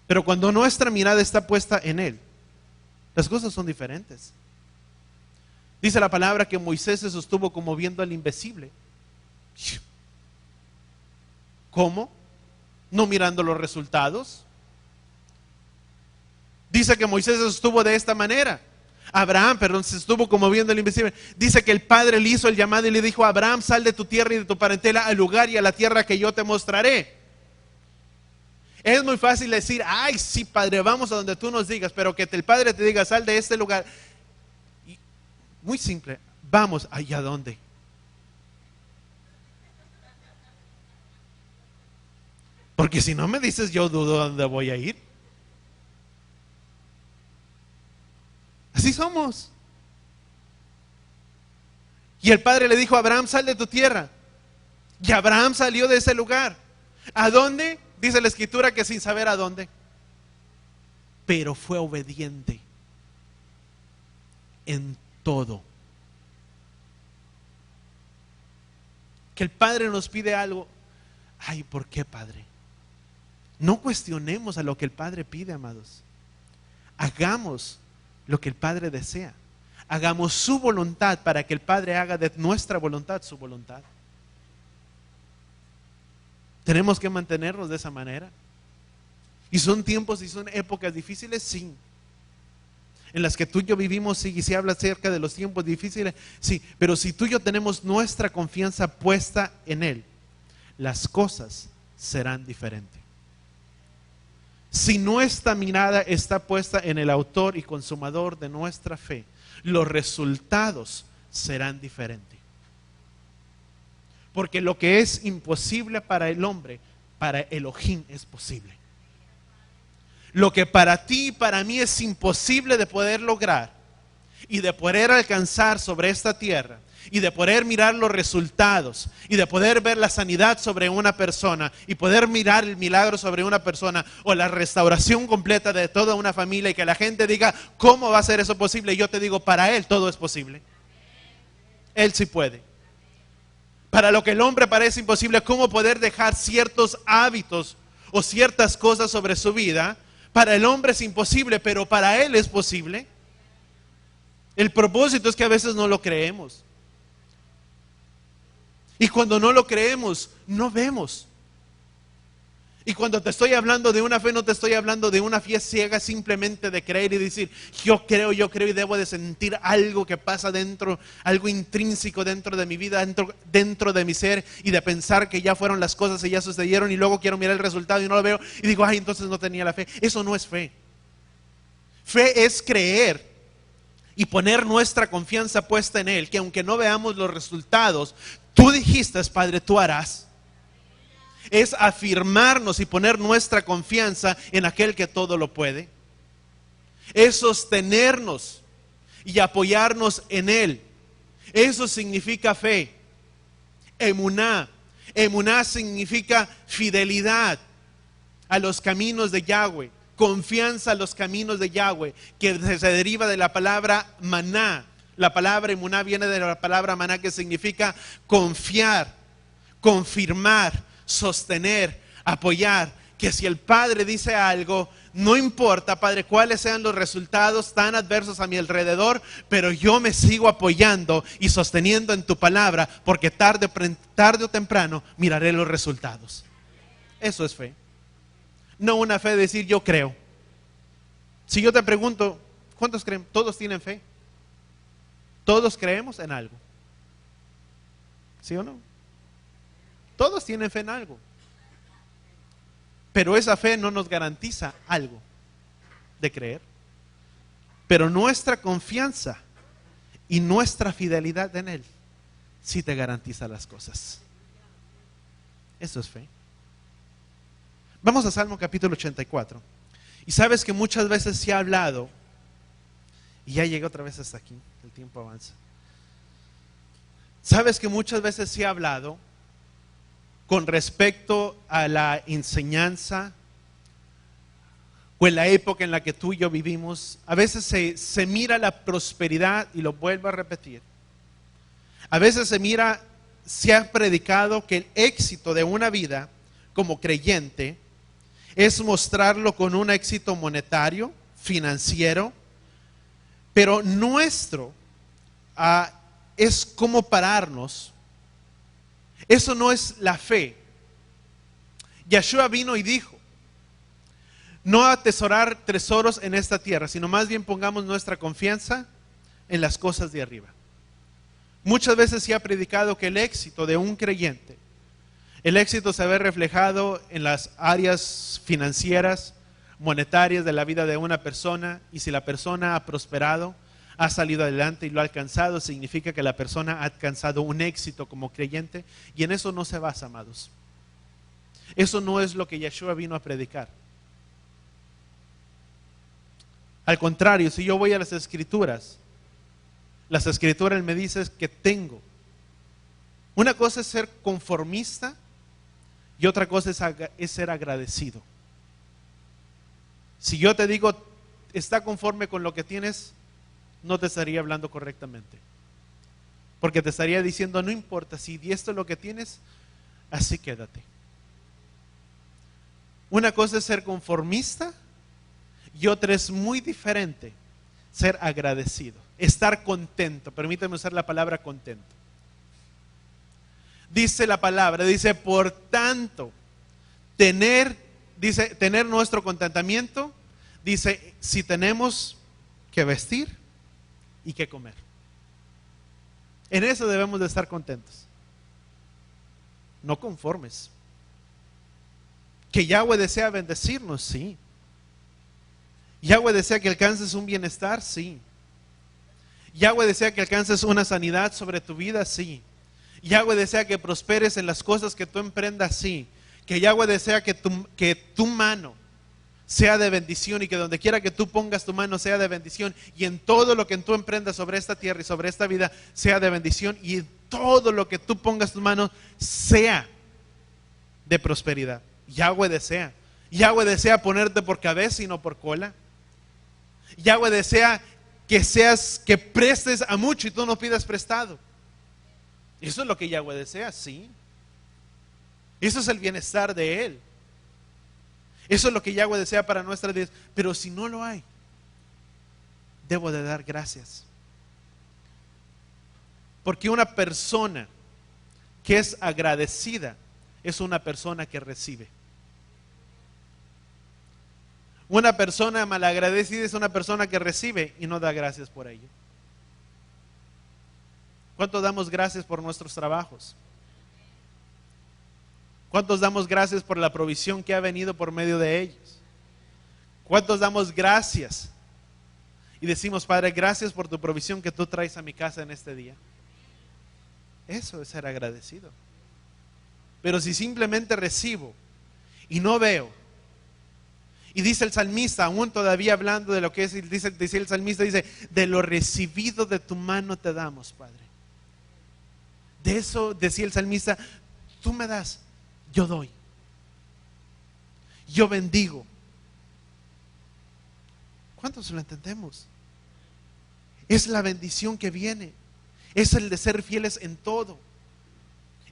Pero cuando nuestra mirada está puesta en Él, las cosas son diferentes. Dice la palabra que Moisés se sostuvo como viendo al invisible. ¿Cómo? No mirando los resultados. Dice que Moisés se sostuvo de esta manera. Abraham, perdón, se estuvo como viendo al invisible. Dice que el Padre le hizo el llamado y le dijo: Abraham, sal de tu tierra y de tu parentela al lugar y a la tierra que yo te mostraré. Es muy fácil decir: ay, sí, Padre, vamos a donde tú nos digas. Pero que el Padre te diga: sal de este lugar. Y muy simple, vamos, ¿allá a dónde? Porque si no me dices, yo dudo dónde voy a ir. Así somos. Y el Padre le dijo a Abraham: sal de tu tierra. Y Abraham salió de ese lugar. ¿A dónde? Dice la Escritura que sin saber a dónde. Pero fue obediente en todo. Que el Padre nos pide algo. Ay, ¿por qué, Padre? No cuestionemos a lo que el Padre pide, amados. Hagamos lo que el Padre desea. Hagamos su voluntad para que el Padre haga de nuestra voluntad su voluntad. Tenemos que mantenernos de esa manera. Y son tiempos y son épocas difíciles, sí. En las que tú y yo vivimos, sí, y se habla acerca de los tiempos difíciles, sí. Pero si tú y yo tenemos nuestra confianza puesta en Él, las cosas serán diferentes. Si nuestra mirada está puesta en el autor y consumador de nuestra fe, los resultados serán diferentes. Porque lo que es imposible para el hombre, para Elohim es posible. Lo que para ti y para mí es imposible de poder lograr y de poder alcanzar sobre esta tierra, y de poder mirar los resultados, y de poder ver la sanidad sobre una persona, y poder mirar el milagro sobre una persona, o la restauración completa de toda una familia, y que la gente diga: ¿cómo va a ser eso posible? Y yo te digo: para Él todo es posible. Él sí puede. Para lo que el hombre parece imposible, ¿cómo poder dejar ciertos hábitos o ciertas cosas sobre su vida, para el hombre es imposible, pero para Él es posible. El propósito es que a veces no lo creemos. Y cuando no lo creemos, no vemos. Y cuando te estoy hablando de una fe, no te estoy hablando de una fe ciega simplemente de creer y decir, yo creo y debo de sentir algo que pasa dentro, algo intrínseco dentro de mi vida, dentro de mi ser, y de pensar que ya fueron las cosas y ya sucedieron y luego quiero mirar el resultado y no lo veo y digo, ay, entonces no tenía la fe. Eso no es fe. Fe es creer y poner nuestra confianza puesta en Él, que aunque no veamos los resultados, tú dijiste, Padre, tú harás. Es afirmarnos y poner nuestra confianza en aquel que todo lo puede. Es sostenernos y apoyarnos en Él. Eso significa fe. Emuná. Emuná significa fidelidad a los caminos de Yahweh. Confianza a los caminos de Yahweh, que se deriva de la palabra maná. La palabra emuná viene de la palabra maná, que significa confiar, confirmar, sostener, apoyar. Que si el Padre dice algo, no importa, Padre, cuáles sean los resultados tan adversos a mi alrededor, pero yo me sigo apoyando y sosteniendo en tu palabra, porque tarde o temprano miraré los resultados. Eso es fe. No una fe de decir yo creo. Si yo te pregunto, ¿cuántos creen? ¿Todos tienen fe? ¿Todos creemos en algo? ¿Sí o no? Todos tienen fe en algo. Pero esa fe no nos garantiza algo de creer. Pero nuestra confianza y nuestra fidelidad en Él sí te garantiza las cosas. Eso es fe. Vamos a Salmo capítulo 84. Y sabes que muchas veces se ha hablado, y ya llegué otra vez hasta aquí, el tiempo avanza. Sabes que muchas veces se ha hablado con respecto a la enseñanza o en la época en la que tú y yo vivimos. A veces se mira la prosperidad, y lo vuelvo a repetir. A veces se ha predicado que el éxito de una vida como creyente es mostrarlo con un éxito monetario, financiero, pero nuestro es como pararnos. Eso no es la fe. Yeshua vino y dijo, no atesorar tesoros en esta tierra, sino más bien pongamos nuestra confianza en las cosas de arriba. Muchas veces se ha predicado que el éxito de un creyente, el éxito se ve reflejado en las áreas financieras, monetarias de la vida de una persona, y si la persona ha prosperado, ha salido adelante y lo ha alcanzado, significa que la persona ha alcanzado un éxito como creyente, y en eso no se basa, amados. Eso no es lo que Yeshua vino a predicar. Al contrario, si yo voy a las Escrituras me dicen que tengo. Una cosa es ser conformista y otra cosa es ser agradecido. Si yo te digo, está conforme con lo que tienes, no te estaría hablando correctamente. Porque te estaría diciendo, no importa, si esto es lo que tienes, así quédate. Una cosa es ser conformista y otra es muy diferente, ser agradecido, estar contento. Permítame usar la palabra contento. Dice la palabra, dice, por tanto, tener nuestro contentamiento, dice, si tenemos que vestir y que comer. En eso debemos de estar contentos, no conformes. Que Yahweh desea bendecirnos, sí. Yahweh desea que alcances un bienestar, sí. Yahweh desea que alcances una sanidad sobre tu vida, sí. Yahweh desea que prosperes en las cosas que tú emprendas, sí. Que Yahweh desea que tu mano sea de bendición, y que donde quiera que tú pongas tu mano sea de bendición, y en todo lo que tú emprendas sobre esta tierra y sobre esta vida sea de bendición, y en todo lo que tú pongas tu mano sea de prosperidad. Yahweh desea ponerte por cabeza y no por cola. Yahweh desea que prestes a mucho y tú no pidas prestado. Eso es lo que Yahweh desea, sí. Eso es el bienestar de Él. Eso es lo que Yahweh desea para nuestras vidas. Pero si no lo hay, debo de dar gracias. Porque una persona que es agradecida es una persona que recibe. Una persona malagradecida es una persona que recibe y no da gracias por ello. ¿Cuánto damos gracias por nuestros trabajos? ¿Cuántos damos gracias por la provisión que ha venido por medio de ellos? ¿Cuántos damos gracias? Y decimos, Padre, gracias por tu provisión que tú traes a mi casa en este día. Eso es ser agradecido. Pero si simplemente recibo y no veo, y dice el salmista, aún todavía hablando de lo que es, dice el salmista, dice, de lo recibido de tu mano te damos, Padre. De eso decía el salmista, tú me das, yo doy. Yo bendigo. ¿Cuántos lo entendemos? Es la bendición que viene. Es el de ser fieles en todo.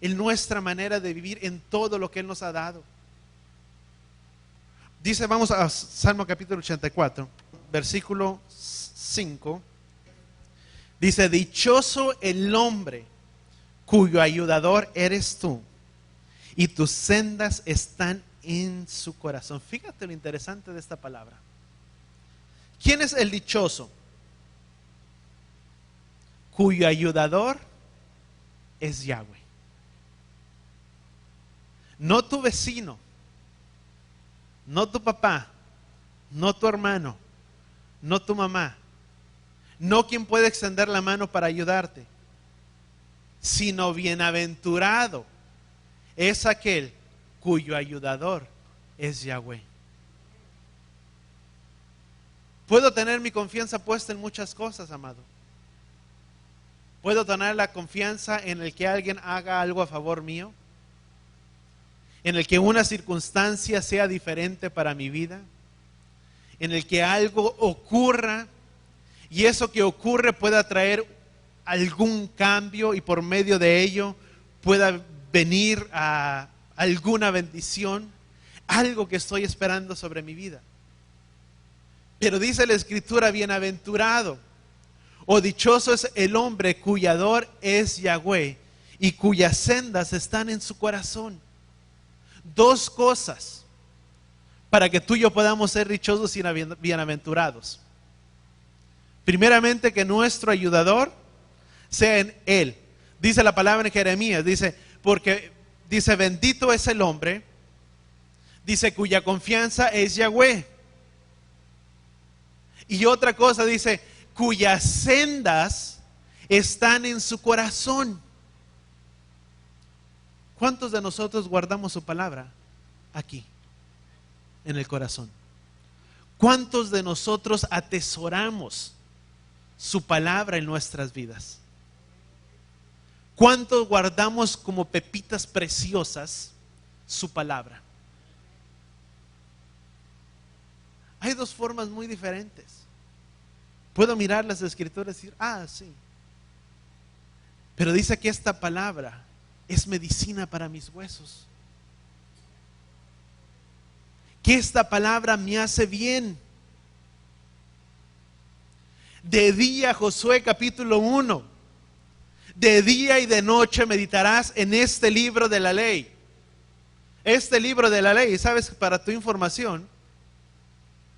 En nuestra manera de vivir, en todo lo que Él nos ha dado. Dice, vamos a Salmo capítulo 84, versículo 5. Dice, dichoso el hombre cuyo ayudador eres tú, y tus sendas están en su corazón. Fíjate lo interesante de esta palabra. ¿Quién es el dichoso? Cuyo ayudador es Yahweh. No tu vecino, no tu papá, no tu hermano, no tu mamá, no quien puede extender la mano para ayudarte, sino bienaventurado es aquel cuyo ayudador es Yahweh. Puedo tener mi confianza puesta en muchas cosas, amado. Puedo tener la confianza en el que alguien haga algo a favor mío, en el que una circunstancia sea diferente para mi vida, en el que algo ocurra y eso que ocurre pueda traer algún cambio y por medio de ello pueda venir a alguna bendición, algo que estoy esperando sobre mi vida. Pero dice la Escritura, bienaventurado o dichoso es el hombre cuyo ayudador es Yahweh y cuyas sendas están en su corazón. Dos cosas para que tú y yo podamos ser dichosos y bienaventurados. Primeramente, que nuestro ayudador sea en Él. Dice la palabra en Jeremías, dice, porque dice, bendito es el hombre, dice, cuya confianza es Yahweh. Y otra cosa dice, cuyas sendas están en su corazón. ¿Cuántos de nosotros guardamos su palabra aquí, en el corazón? ¿Cuántos de nosotros atesoramos su palabra en nuestras vidas? ¿Cuántos guardamos como pepitas preciosas su palabra? Hay dos formas muy diferentes. Puedo mirar las Escrituras y decir, sí. Pero dice que esta palabra es medicina para mis huesos. Que esta palabra me hace bien. De día, Josué capítulo 1, de día y de noche meditarás en este libro de la ley. Este libro de la ley, sabes, para tu información,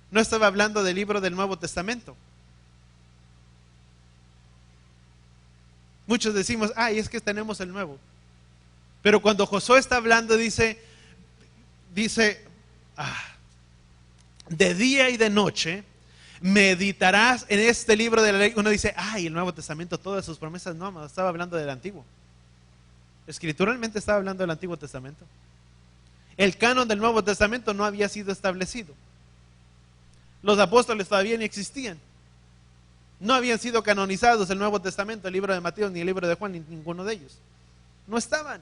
no estaba hablando del libro del Nuevo Testamento. Muchos decimos, es que tenemos el Nuevo. Pero cuando Josué está hablando, dice, de día y de noche meditarás en este libro de la ley. Uno dice, el Nuevo Testamento, todas sus promesas. No, estaba hablando del Antiguo. Escrituralmente estaba hablando del Antiguo Testamento. El canon del Nuevo Testamento no había sido establecido. Los apóstoles todavía ni existían. No habían sido canonizados el Nuevo Testamento, el libro de Mateo, ni el libro de Juan, ni ninguno de ellos. No estaban.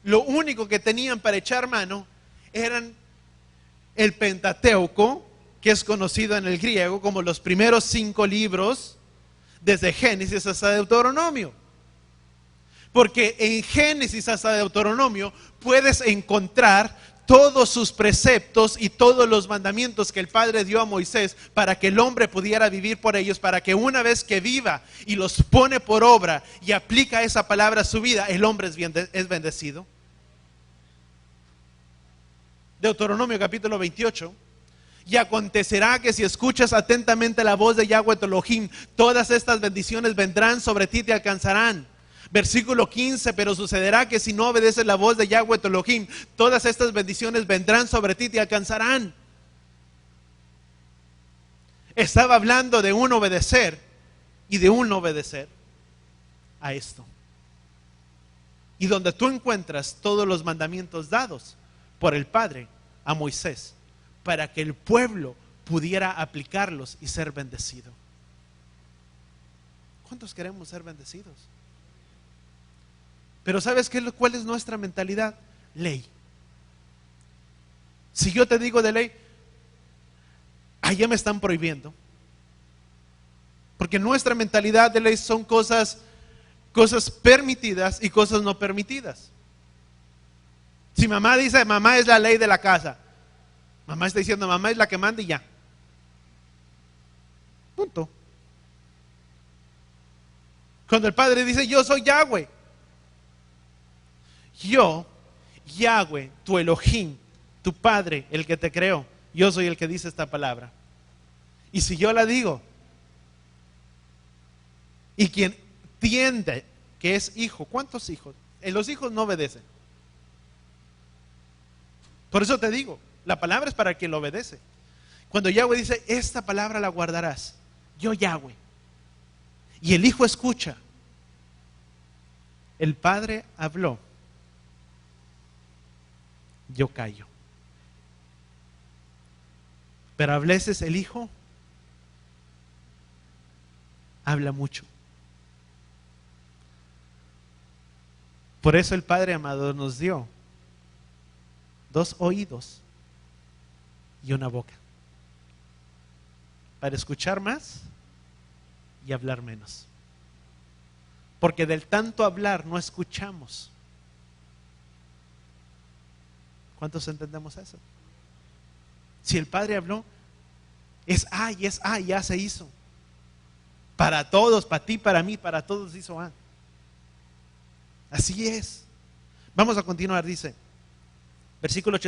Lo único que tenían para echar mano eran el Pentateuco, que es conocido en el griego como los primeros 5 libros, desde Génesis hasta Deuteronomio. Porque en Génesis hasta Deuteronomio puedes encontrar todos sus preceptos y todos los mandamientos que el Padre dio a Moisés para que el hombre pudiera vivir por ellos, para que una vez que viva y los pone por obra y aplica esa palabra a su vida, el hombre es bendecido. Deuteronomio capítulo 28. Y acontecerá que si escuchas atentamente la voz de Yahweh tu Elohim, todas estas bendiciones vendrán sobre ti y te alcanzarán. Versículo 15, pero sucederá que si no obedeces la voz de Yahweh tu Elohim, todas estas bendiciones vendrán sobre ti y te alcanzarán. Estaba hablando de un obedecer y de un no obedecer a esto. Y donde tú encuentras todos los mandamientos dados por el Padre a Moisés, para que el pueblo pudiera aplicarlos y ser bendecido. ¿Cuántos queremos ser bendecidos? Pero ¿sabes cuál es nuestra mentalidad? Ley. Si yo te digo de ley, allá me están prohibiendo. Porque nuestra mentalidad de ley son cosas permitidas y cosas no permitidas. Si mamá dice, mamá es la ley de la casa, mamá está diciendo, mamá es la que manda y ya. Punto. Cuando el Padre dice, yo soy Yahweh. Yo, Yahweh, tu Elohim, tu Padre, el que te creó, yo soy el que dice esta palabra. Y si yo la digo, y quien entiende que es hijo, ¿cuántos hijos? Los hijos no obedecen. Por eso te digo, la palabra es para quien lo obedece. Cuando Yahweh dice, esta palabra la guardarás, yo Yahweh, y el hijo escucha, el Padre habló, yo callo. Pero a veces el hijo habla mucho. Por eso el Padre amado nos dio 2 oídos y una boca, para escuchar más y hablar menos. Porque del tanto hablar no escuchamos. ¿Cuántos entendemos eso? Si el Padre habló, es A y es A y ya se hizo. Para todos, para ti, para mí, para todos hizo A. Así es. Vamos a continuar, dice. Versículo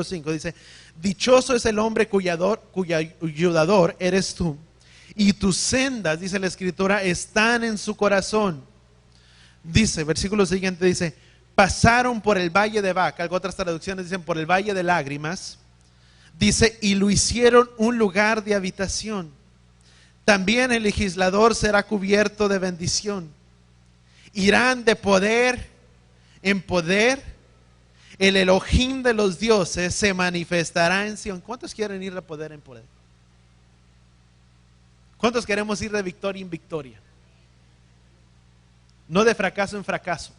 5 dice, dichoso es el hombre cuyo ayudador eres tú, y tus sendas, dice la Escritura, están en su corazón. Dice, versículo siguiente dice, pasaron por el valle de Baca, otras traducciones dicen por el valle de lágrimas, dice, y lo hicieron un lugar de habitación. También el legislador será cubierto de bendición. Irán de poder en poder. El Elohim de los dioses se manifestará en Sion. ¿Cuántos quieren ir de poder en poder? ¿Cuántos queremos ir de victoria en victoria? No de fracaso en fracaso,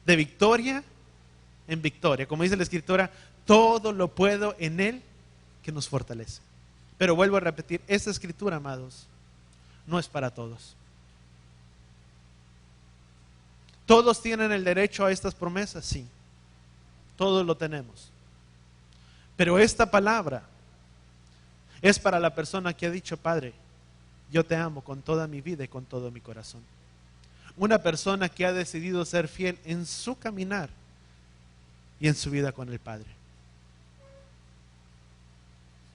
de victoria en victoria. Como dice la Escritura, todo lo puedo en Él que nos fortalece. Pero vuelvo a repetir, esta Escritura, amados, no es para todos. ¿Todos tienen el derecho a estas promesas? Sí. Todos lo tenemos. Pero esta palabra es para la persona que ha dicho, Padre, yo te amo con toda mi vida y con todo mi corazón. Una persona que ha decidido ser fiel en su caminar y en su vida con el Padre.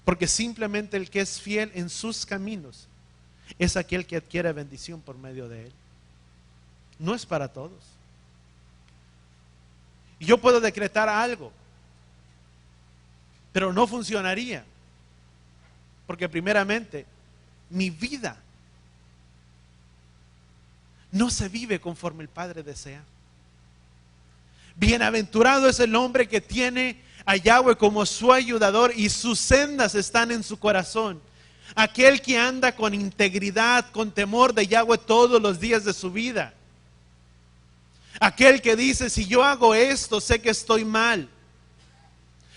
Porque simplemente el que es fiel en sus caminos es aquel que adquiere bendición por medio de él. No es para todos. Y yo puedo decretar algo, pero no funcionaría. Porque primeramente, mi vida no se vive conforme el Padre desea. Bienaventurado es el hombre que tiene a Yahweh como su ayudador y sus sendas están en su corazón. Aquel que anda con integridad, con temor de Yahweh todos los días de su vida. Aquel que dice, si yo hago esto, sé que estoy mal.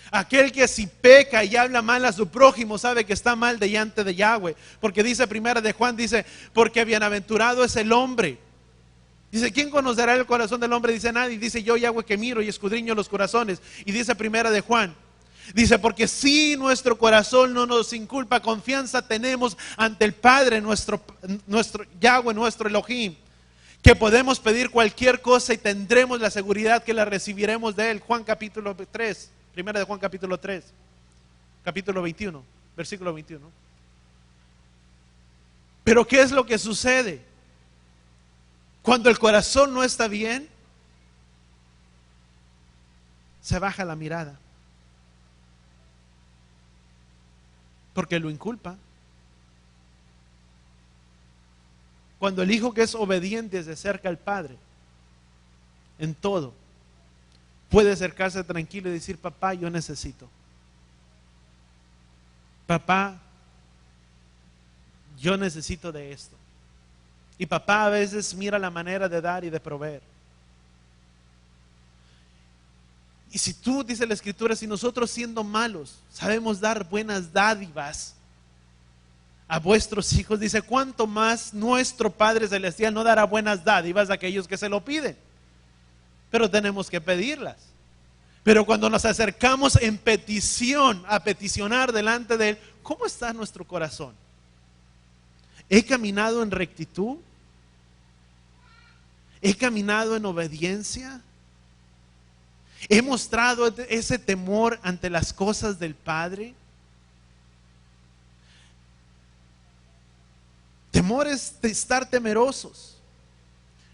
Aquel que si peca y habla mal a su prójimo, sabe que está mal delante de Yahweh. Porque dice primera de Juan, dice, porque bienaventurado es el hombre Dice, ¿quién conocerá el corazón del hombre? Dice, nadie. Dice, yo Yahweh que miro y escudriño los corazones. Y dice primera de Juan, dice, porque si nuestro corazón no nos inculpa, confianza tenemos ante el Padre, nuestro Yahweh, nuestro Elohim, que podemos pedir cualquier cosa y tendremos la seguridad que la recibiremos de él. Juan capítulo 3, primera de Juan capítulo 3, capítulo 21, versículo 21. Pero ¿qué es lo que sucede? Cuando el corazón no está bien, se baja la mirada, porque lo inculpa. Cuando el hijo que es obediente se acerca al Padre en todo, puede acercarse tranquilo y decir, papá, yo necesito. Papá, yo necesito de esto. Y papá a veces mira la manera de dar y de proveer. Y si tú, dice la Escritura, si nosotros siendo malos sabemos dar buenas dádivas a vuestros hijos, dice, ¿cuánto más nuestro Padre Celestial no dará buenas dádivas a aquellos que se lo piden? Pero tenemos que pedirlas. Pero cuando nos acercamos en petición, a peticionar delante de Él, ¿cómo está nuestro corazón? ¿He caminado en rectitud? ¿He caminado en obediencia? ¿He mostrado ese temor ante las cosas del Padre? Temor es de estar temerosos.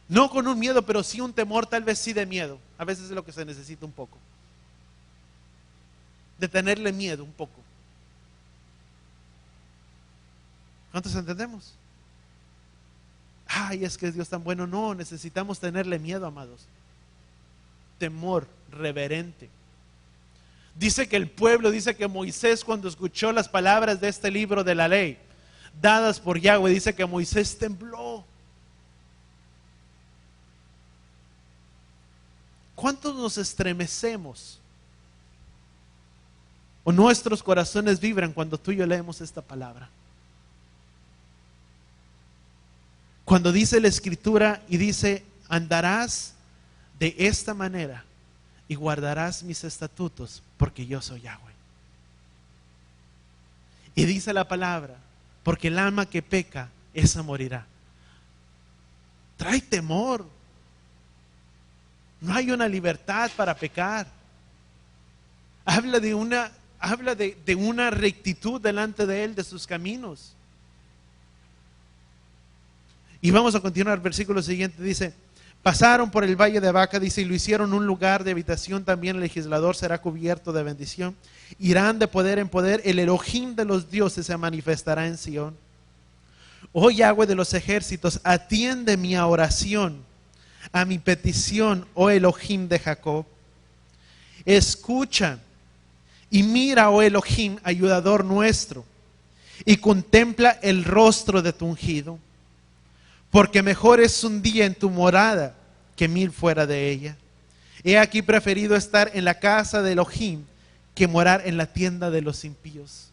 No con un miedo, pero sí un temor, tal vez sí de miedo. A veces es lo que se necesita un poco. De tenerle miedo un poco. ¿Cuántos entendemos? Ay, es que es Dios tan bueno. No, necesitamos tenerle miedo, amados. Temor reverente. Dice que el pueblo, dice que Moisés, cuando escuchó las palabras de este libro de la ley dadas por Yahweh, dice que Moisés tembló. ¿Cuántos nos estremecemos? O nuestros corazones vibran cuando tú y yo leemos esta palabra. Cuando dice la Escritura y dice, andarás de esta manera y guardarás mis estatutos, porque yo soy Yahweh. Y dice la palabra, porque el alma que peca, esa morirá. Trae temor. No hay una libertad para pecar. Habla de una rectitud delante de Él, de sus caminos. Y vamos a continuar, el versículo siguiente dice, pasaron por el valle de Baca, dice, y lo hicieron un lugar de habitación, también el legislador será cubierto de bendición. Irán de poder en poder, el Elohim de los dioses se manifestará en Sión. Oh Yahweh de los ejércitos, atiende mi oración, a mi petición, oh Elohim de Jacob. Escucha y mira, oh Elohim, ayudador nuestro, y contempla el rostro de tu ungido. Porque mejor es un día en tu morada que 1000 fuera de ella. He aquí preferido estar en la casa de Elohim que morar en la tienda de los impíos.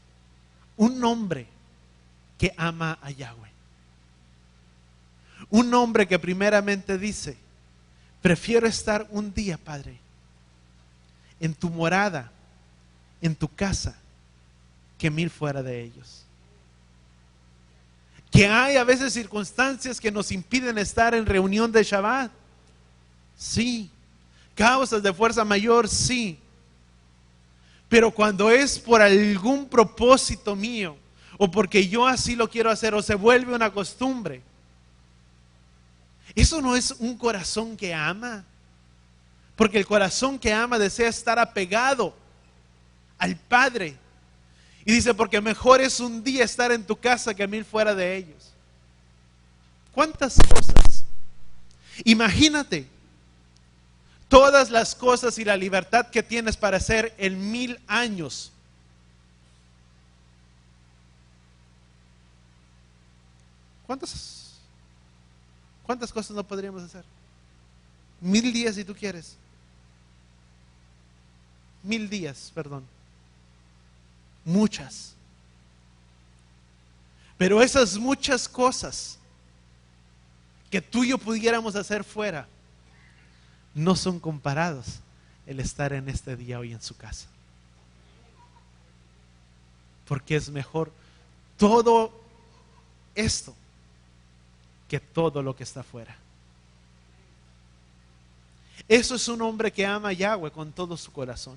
Un hombre que ama a Yahweh. Un hombre que primeramente dice, prefiero estar un día, Padre, en tu morada, en tu casa, que 1000 fuera de ellos. Que hay a veces circunstancias que nos impiden estar en reunión de Shabbat. Sí. Causas de fuerza mayor, sí. Pero cuando es por algún propósito mío, o porque yo así lo quiero hacer, o se vuelve una costumbre, eso no es un corazón que ama. Porque el corazón que ama desea estar apegado al Padre. Y dice, porque mejor es un día estar en tu casa que 1000 fuera de ellos. ¿Cuántas cosas? Imagínate todas las cosas y la libertad que tienes para hacer en 1000 años. ¿Cuántas cosas no podríamos hacer? 1000 días si tú quieres. 1000 días, perdón. Muchas. Pero esas muchas cosas que tú y yo pudiéramos hacer fuera, no son comparados el estar en este día hoy en su casa. Porque es mejor todo esto que todo lo que está afuera. Eso es un hombre que ama a Yahweh con todo su corazón.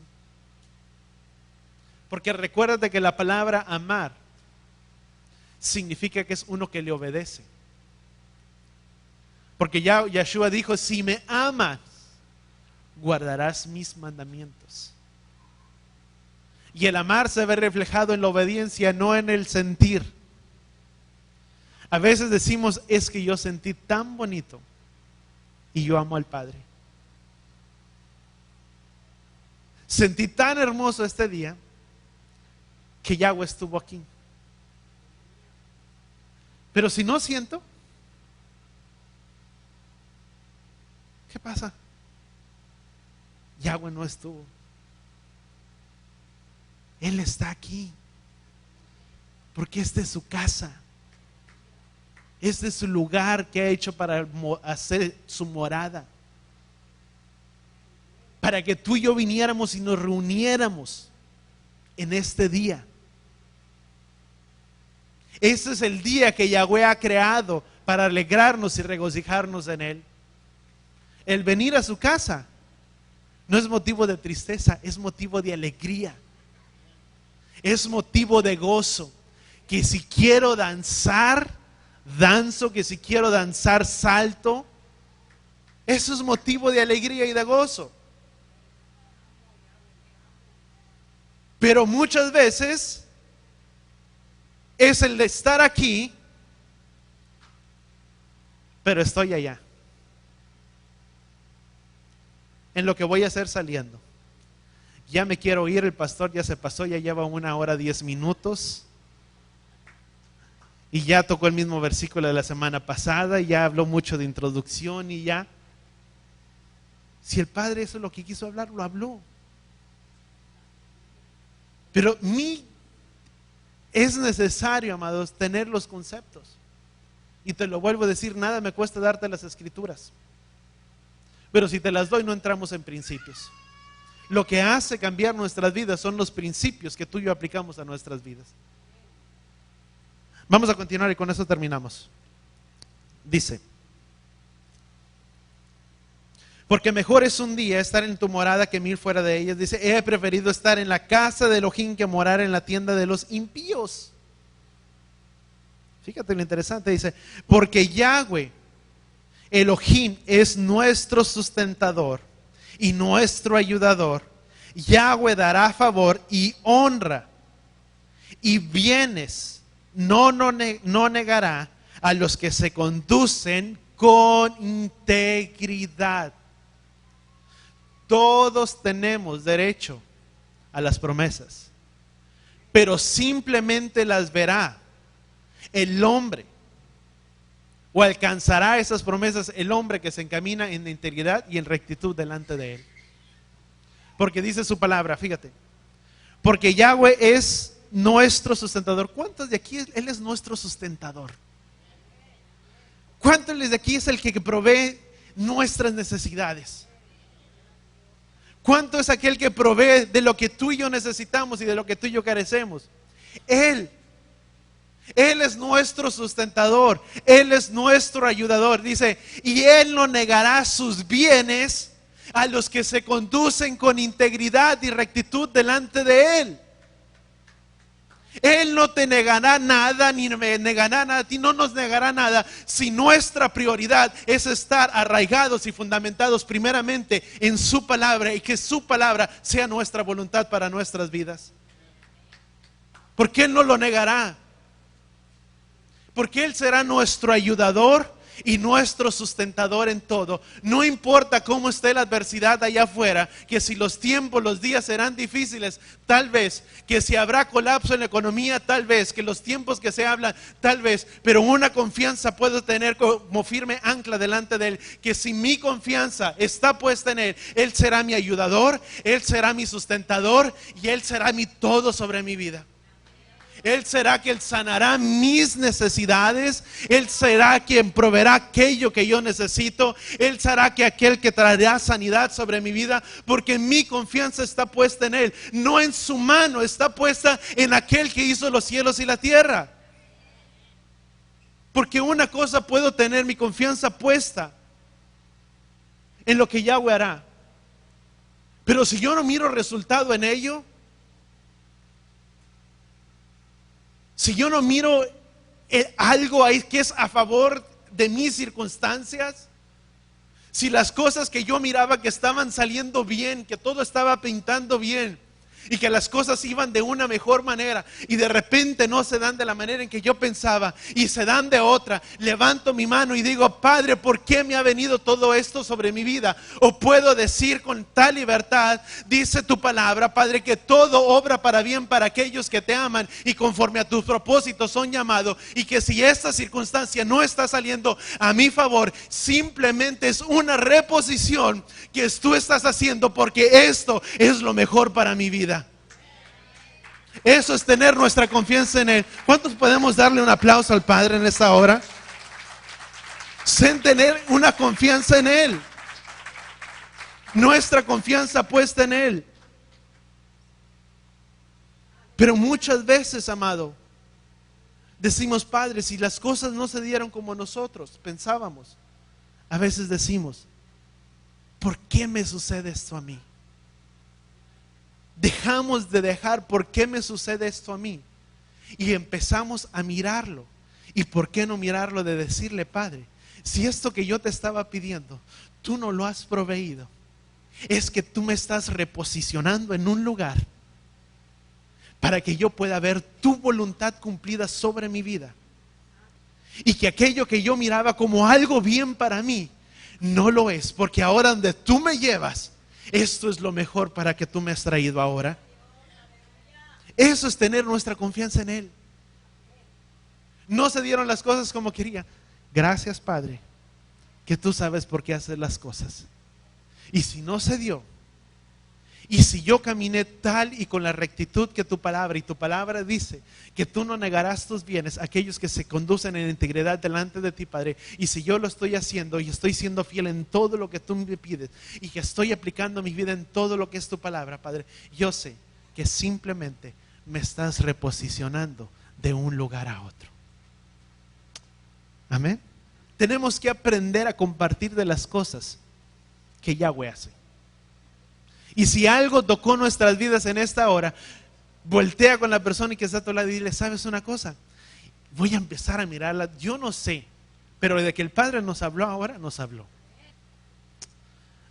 Porque recuérdate que la palabra amar significa que es uno que le obedece. Porque ya Yeshua dijo, si me amas, guardarás mis mandamientos. Y el amar se ve reflejado en la obediencia, no en el sentir. A veces decimos, es que yo sentí tan bonito y yo amo al Padre. Sentí tan hermoso este día que Yahweh estuvo aquí. Pero si no siento, ¿qué pasa? Yahweh no estuvo. Él está aquí. Porque esta es su casa. Este es su lugar que ha hecho para hacer su morada. Para que tú y yo viniéramos y nos reuniéramos en este día. Ese es el día que Yahweh ha creado para alegrarnos y regocijarnos en él. El venir a su casa no es motivo de tristeza, es motivo de alegría. Es motivo de gozo. Que si quiero danzar, danzo, que si quiero danzar, salto. Eso es motivo de alegría y de gozo. Pero muchas veces es el de estar aquí, pero estoy allá. En lo que voy a hacer saliendo. Ya me quiero ir, el pastor ya se pasó, ya lleva 1 hora 10 minutos. Y ya tocó el mismo versículo de la semana pasada, y ya habló mucho de introducción y ya. Si el Padre eso es lo que quiso hablar, lo habló. Pero es necesario, amados, tener los conceptos. Y te lo vuelvo a decir, nada me cuesta darte las escrituras. Pero si te las doy, no entramos en principios. Lo que hace cambiar nuestras vidas son los principios que tú y yo aplicamos a nuestras vidas. Vamos a continuar y con eso terminamos. Dice: porque mejor es un día estar en tu morada que 1000 fuera de ellas. Dice: he preferido estar en la casa de Elohim que morar en la tienda de los impíos. Fíjate lo interesante, dice: porque Yahweh Elohim es nuestro sustentador y nuestro ayudador. Yahweh dará favor y honra y bienes no negará a los que se conducen con integridad. Todos tenemos derecho a las promesas, pero simplemente las verá el hombre, o alcanzará esas promesas el hombre que se encamina en integridad y en rectitud delante de él. Porque dice su palabra, fíjate, porque Yahweh es nuestro sustentador. ¿Cuántos de aquí Él es nuestro sustentador? ¿Cuántos de aquí es el que provee nuestras necesidades? ¿Cuánto es aquel que provee de lo que tú y yo necesitamos y de lo que tú y yo carecemos? Él es nuestro sustentador, Él es nuestro ayudador. Dice: y Él no negará sus bienes a los que se conducen con integridad y rectitud delante de Él. Él no te negará nada, ni me negará nada a ti, no nos negará nada, si nuestra prioridad es estar arraigados y fundamentados primeramente en su palabra, y que su palabra sea nuestra voluntad para nuestras vidas. Porque Él no lo negará. Porque Él será nuestro ayudador y nuestro sustentador en todo. No importa cómo esté la adversidad allá afuera, que si los tiempos, los días serán difíciles, tal vez, que si habrá colapso en la economía, tal vez, que los tiempos que se hablan, tal vez, pero una confianza puedo tener como firme ancla delante de Él, que si mi confianza está puesta en Él, Él será mi ayudador, Él será mi sustentador y Él será mi todo sobre mi vida. Él será quien sanará mis necesidades. Él será quien proveerá aquello que yo necesito. Él será aquel que traerá sanidad sobre mi vida, porque mi confianza está puesta en Él, no en su mano, está puesta en aquel que hizo los cielos y la tierra. Porque una cosa puedo tener mi confianza puesta en lo que Yahweh hará, pero si yo no miro resultado en ello, si yo no miro algo ahí que es a favor de mis circunstancias, si las cosas que yo miraba que estaban saliendo bien, que todo estaba pintando bien y que las cosas iban de una mejor manera y de repente no se dan de la manera en que yo pensaba y se dan de otra, levanto mi mano y digo: Padre, ¿por qué me ha venido todo esto sobre mi vida? O puedo decir con tal libertad, dice tu palabra, Padre, que todo obra para bien para aquellos que te aman y conforme a tus propósitos son llamados, y que si esta circunstancia no está saliendo a mi favor, simplemente es una reposición que tú estás haciendo, porque esto es lo mejor para mi vida. Eso es tener nuestra confianza en Él. ¿Cuántos podemos darle un aplauso al Padre en esta hora? Sin tener una confianza en Él, nuestra confianza puesta en Él. Pero muchas veces, amado, decimos: Padre, si las cosas no se dieron como nosotros pensábamos, a veces decimos: ¿por qué me sucede esto a mí? Dejamos de dejar ¿por qué me sucede esto a mí? Y empezamos a mirarlo. ¿Y por qué no mirarlo de decirle: Padre, si esto que yo te estaba pidiendo, tú no lo has proveído, es que tú me estás reposicionando en un lugar para que yo pueda ver tu voluntad cumplida sobre mi vida, y que aquello que yo miraba como algo bien para mí, no lo es, porque ahora donde tú me llevas, esto es lo mejor para que tú me has traído ahora. Eso es tener nuestra confianza en Él. No se dieron las cosas como quería. Gracias, Padre, que tú sabes por qué haces las cosas. Y si no se dio, y si yo caminé tal y con la rectitud que tu palabra, y tu palabra dice que tú no negarás tus bienes a aquellos que se conducen en integridad delante de ti, Padre, y si yo lo estoy haciendo y estoy siendo fiel en todo lo que tú me pides, y que estoy aplicando mi vida en todo lo que es tu palabra, Padre, yo sé que simplemente me estás reposicionando de un lugar a otro. Amén. Tenemos que aprender a compartir de las cosas que Yahweh hace. Y si algo tocó nuestras vidas en esta hora, voltea con la persona que está a tu lado y dile: ¿sabes una cosa? Voy a empezar a mirarla. Yo no sé, pero de que el Padre nos habló ahora, nos habló.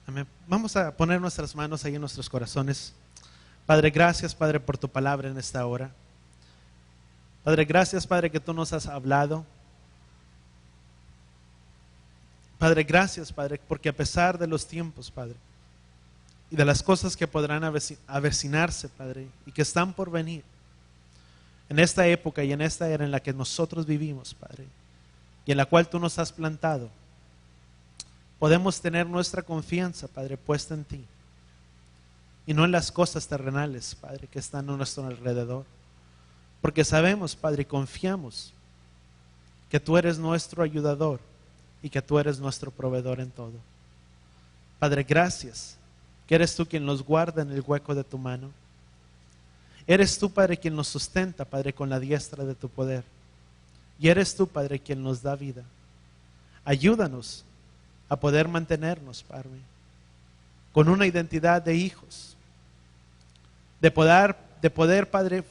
Amén. Vamos a poner nuestras manos ahí en nuestros corazones. Padre, gracias, Padre, por tu palabra en esta hora. Padre, gracias, Padre, que tú nos has hablado. Padre, gracias, Padre, porque a pesar de los tiempos, Padre, y de las cosas que podrán avecinarse, Padre, y que están por venir en esta época y en esta era en la que nosotros vivimos, Padre, y en la cual tú nos has plantado, podemos tener nuestra confianza, Padre, puesta en ti, y no en las cosas terrenales, Padre, que están a nuestro alrededor, porque sabemos, Padre, y confiamos que tú eres nuestro ayudador y que tú eres nuestro proveedor en todo. Padre, gracias que eres tú quien nos guarda en el hueco de tu mano. Eres tú, Padre, quien nos sustenta, Padre, con la diestra de tu poder. Y eres tú, Padre, quien nos da vida. Ayúdanos a poder mantenernos, Padre, con una identidad de hijos, de poder, Padre,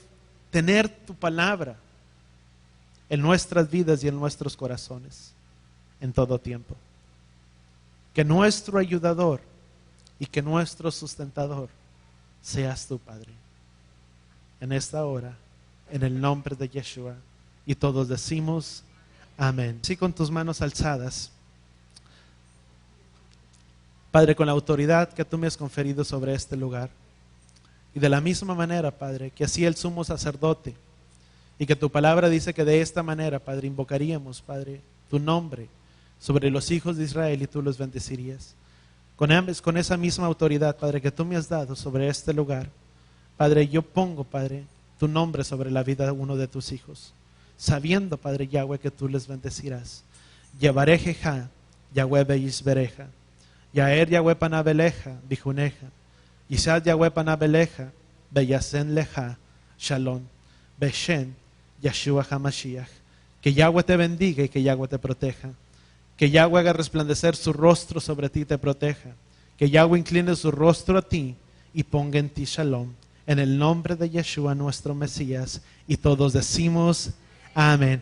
tener tu palabra en nuestras vidas y en nuestros corazones en todo tiempo. Que nuestro ayudador y que nuestro sustentador seas tú, Padre, en esta hora, en el nombre de Yeshua. Y todos decimos amén. Sí, con tus manos alzadas, Padre, con la autoridad que tú me has conferido sobre este lugar, y de la misma manera, Padre, que así el sumo sacerdote, y que tu palabra dice que de esta manera, Padre, invocaríamos, Padre, tu nombre sobre los hijos de Israel y tú los bendecirías. Con esa misma autoridad, Padre, que tú me has dado sobre este lugar, Padre, yo pongo, Padre, tu nombre sobre la vida de uno de tus hijos, sabiendo, Padre Yahweh, que tú les bendecirás. Yevarejeja, Yahweh beisbereja, Yaer Yahweh panabeleja, bijuneja, Yisad Yahweh panabeleja, beyasen leja, shalom, beshen, Yeshua HaMashiach. Que Yahweh te bendiga y que Yahweh te proteja. Que Yahweh haga resplandecer su rostro sobre ti y te proteja. Que Yahweh incline su rostro a ti y ponga en ti shalom. En el nombre de Yeshua nuestro Mesías. Y todos decimos amén.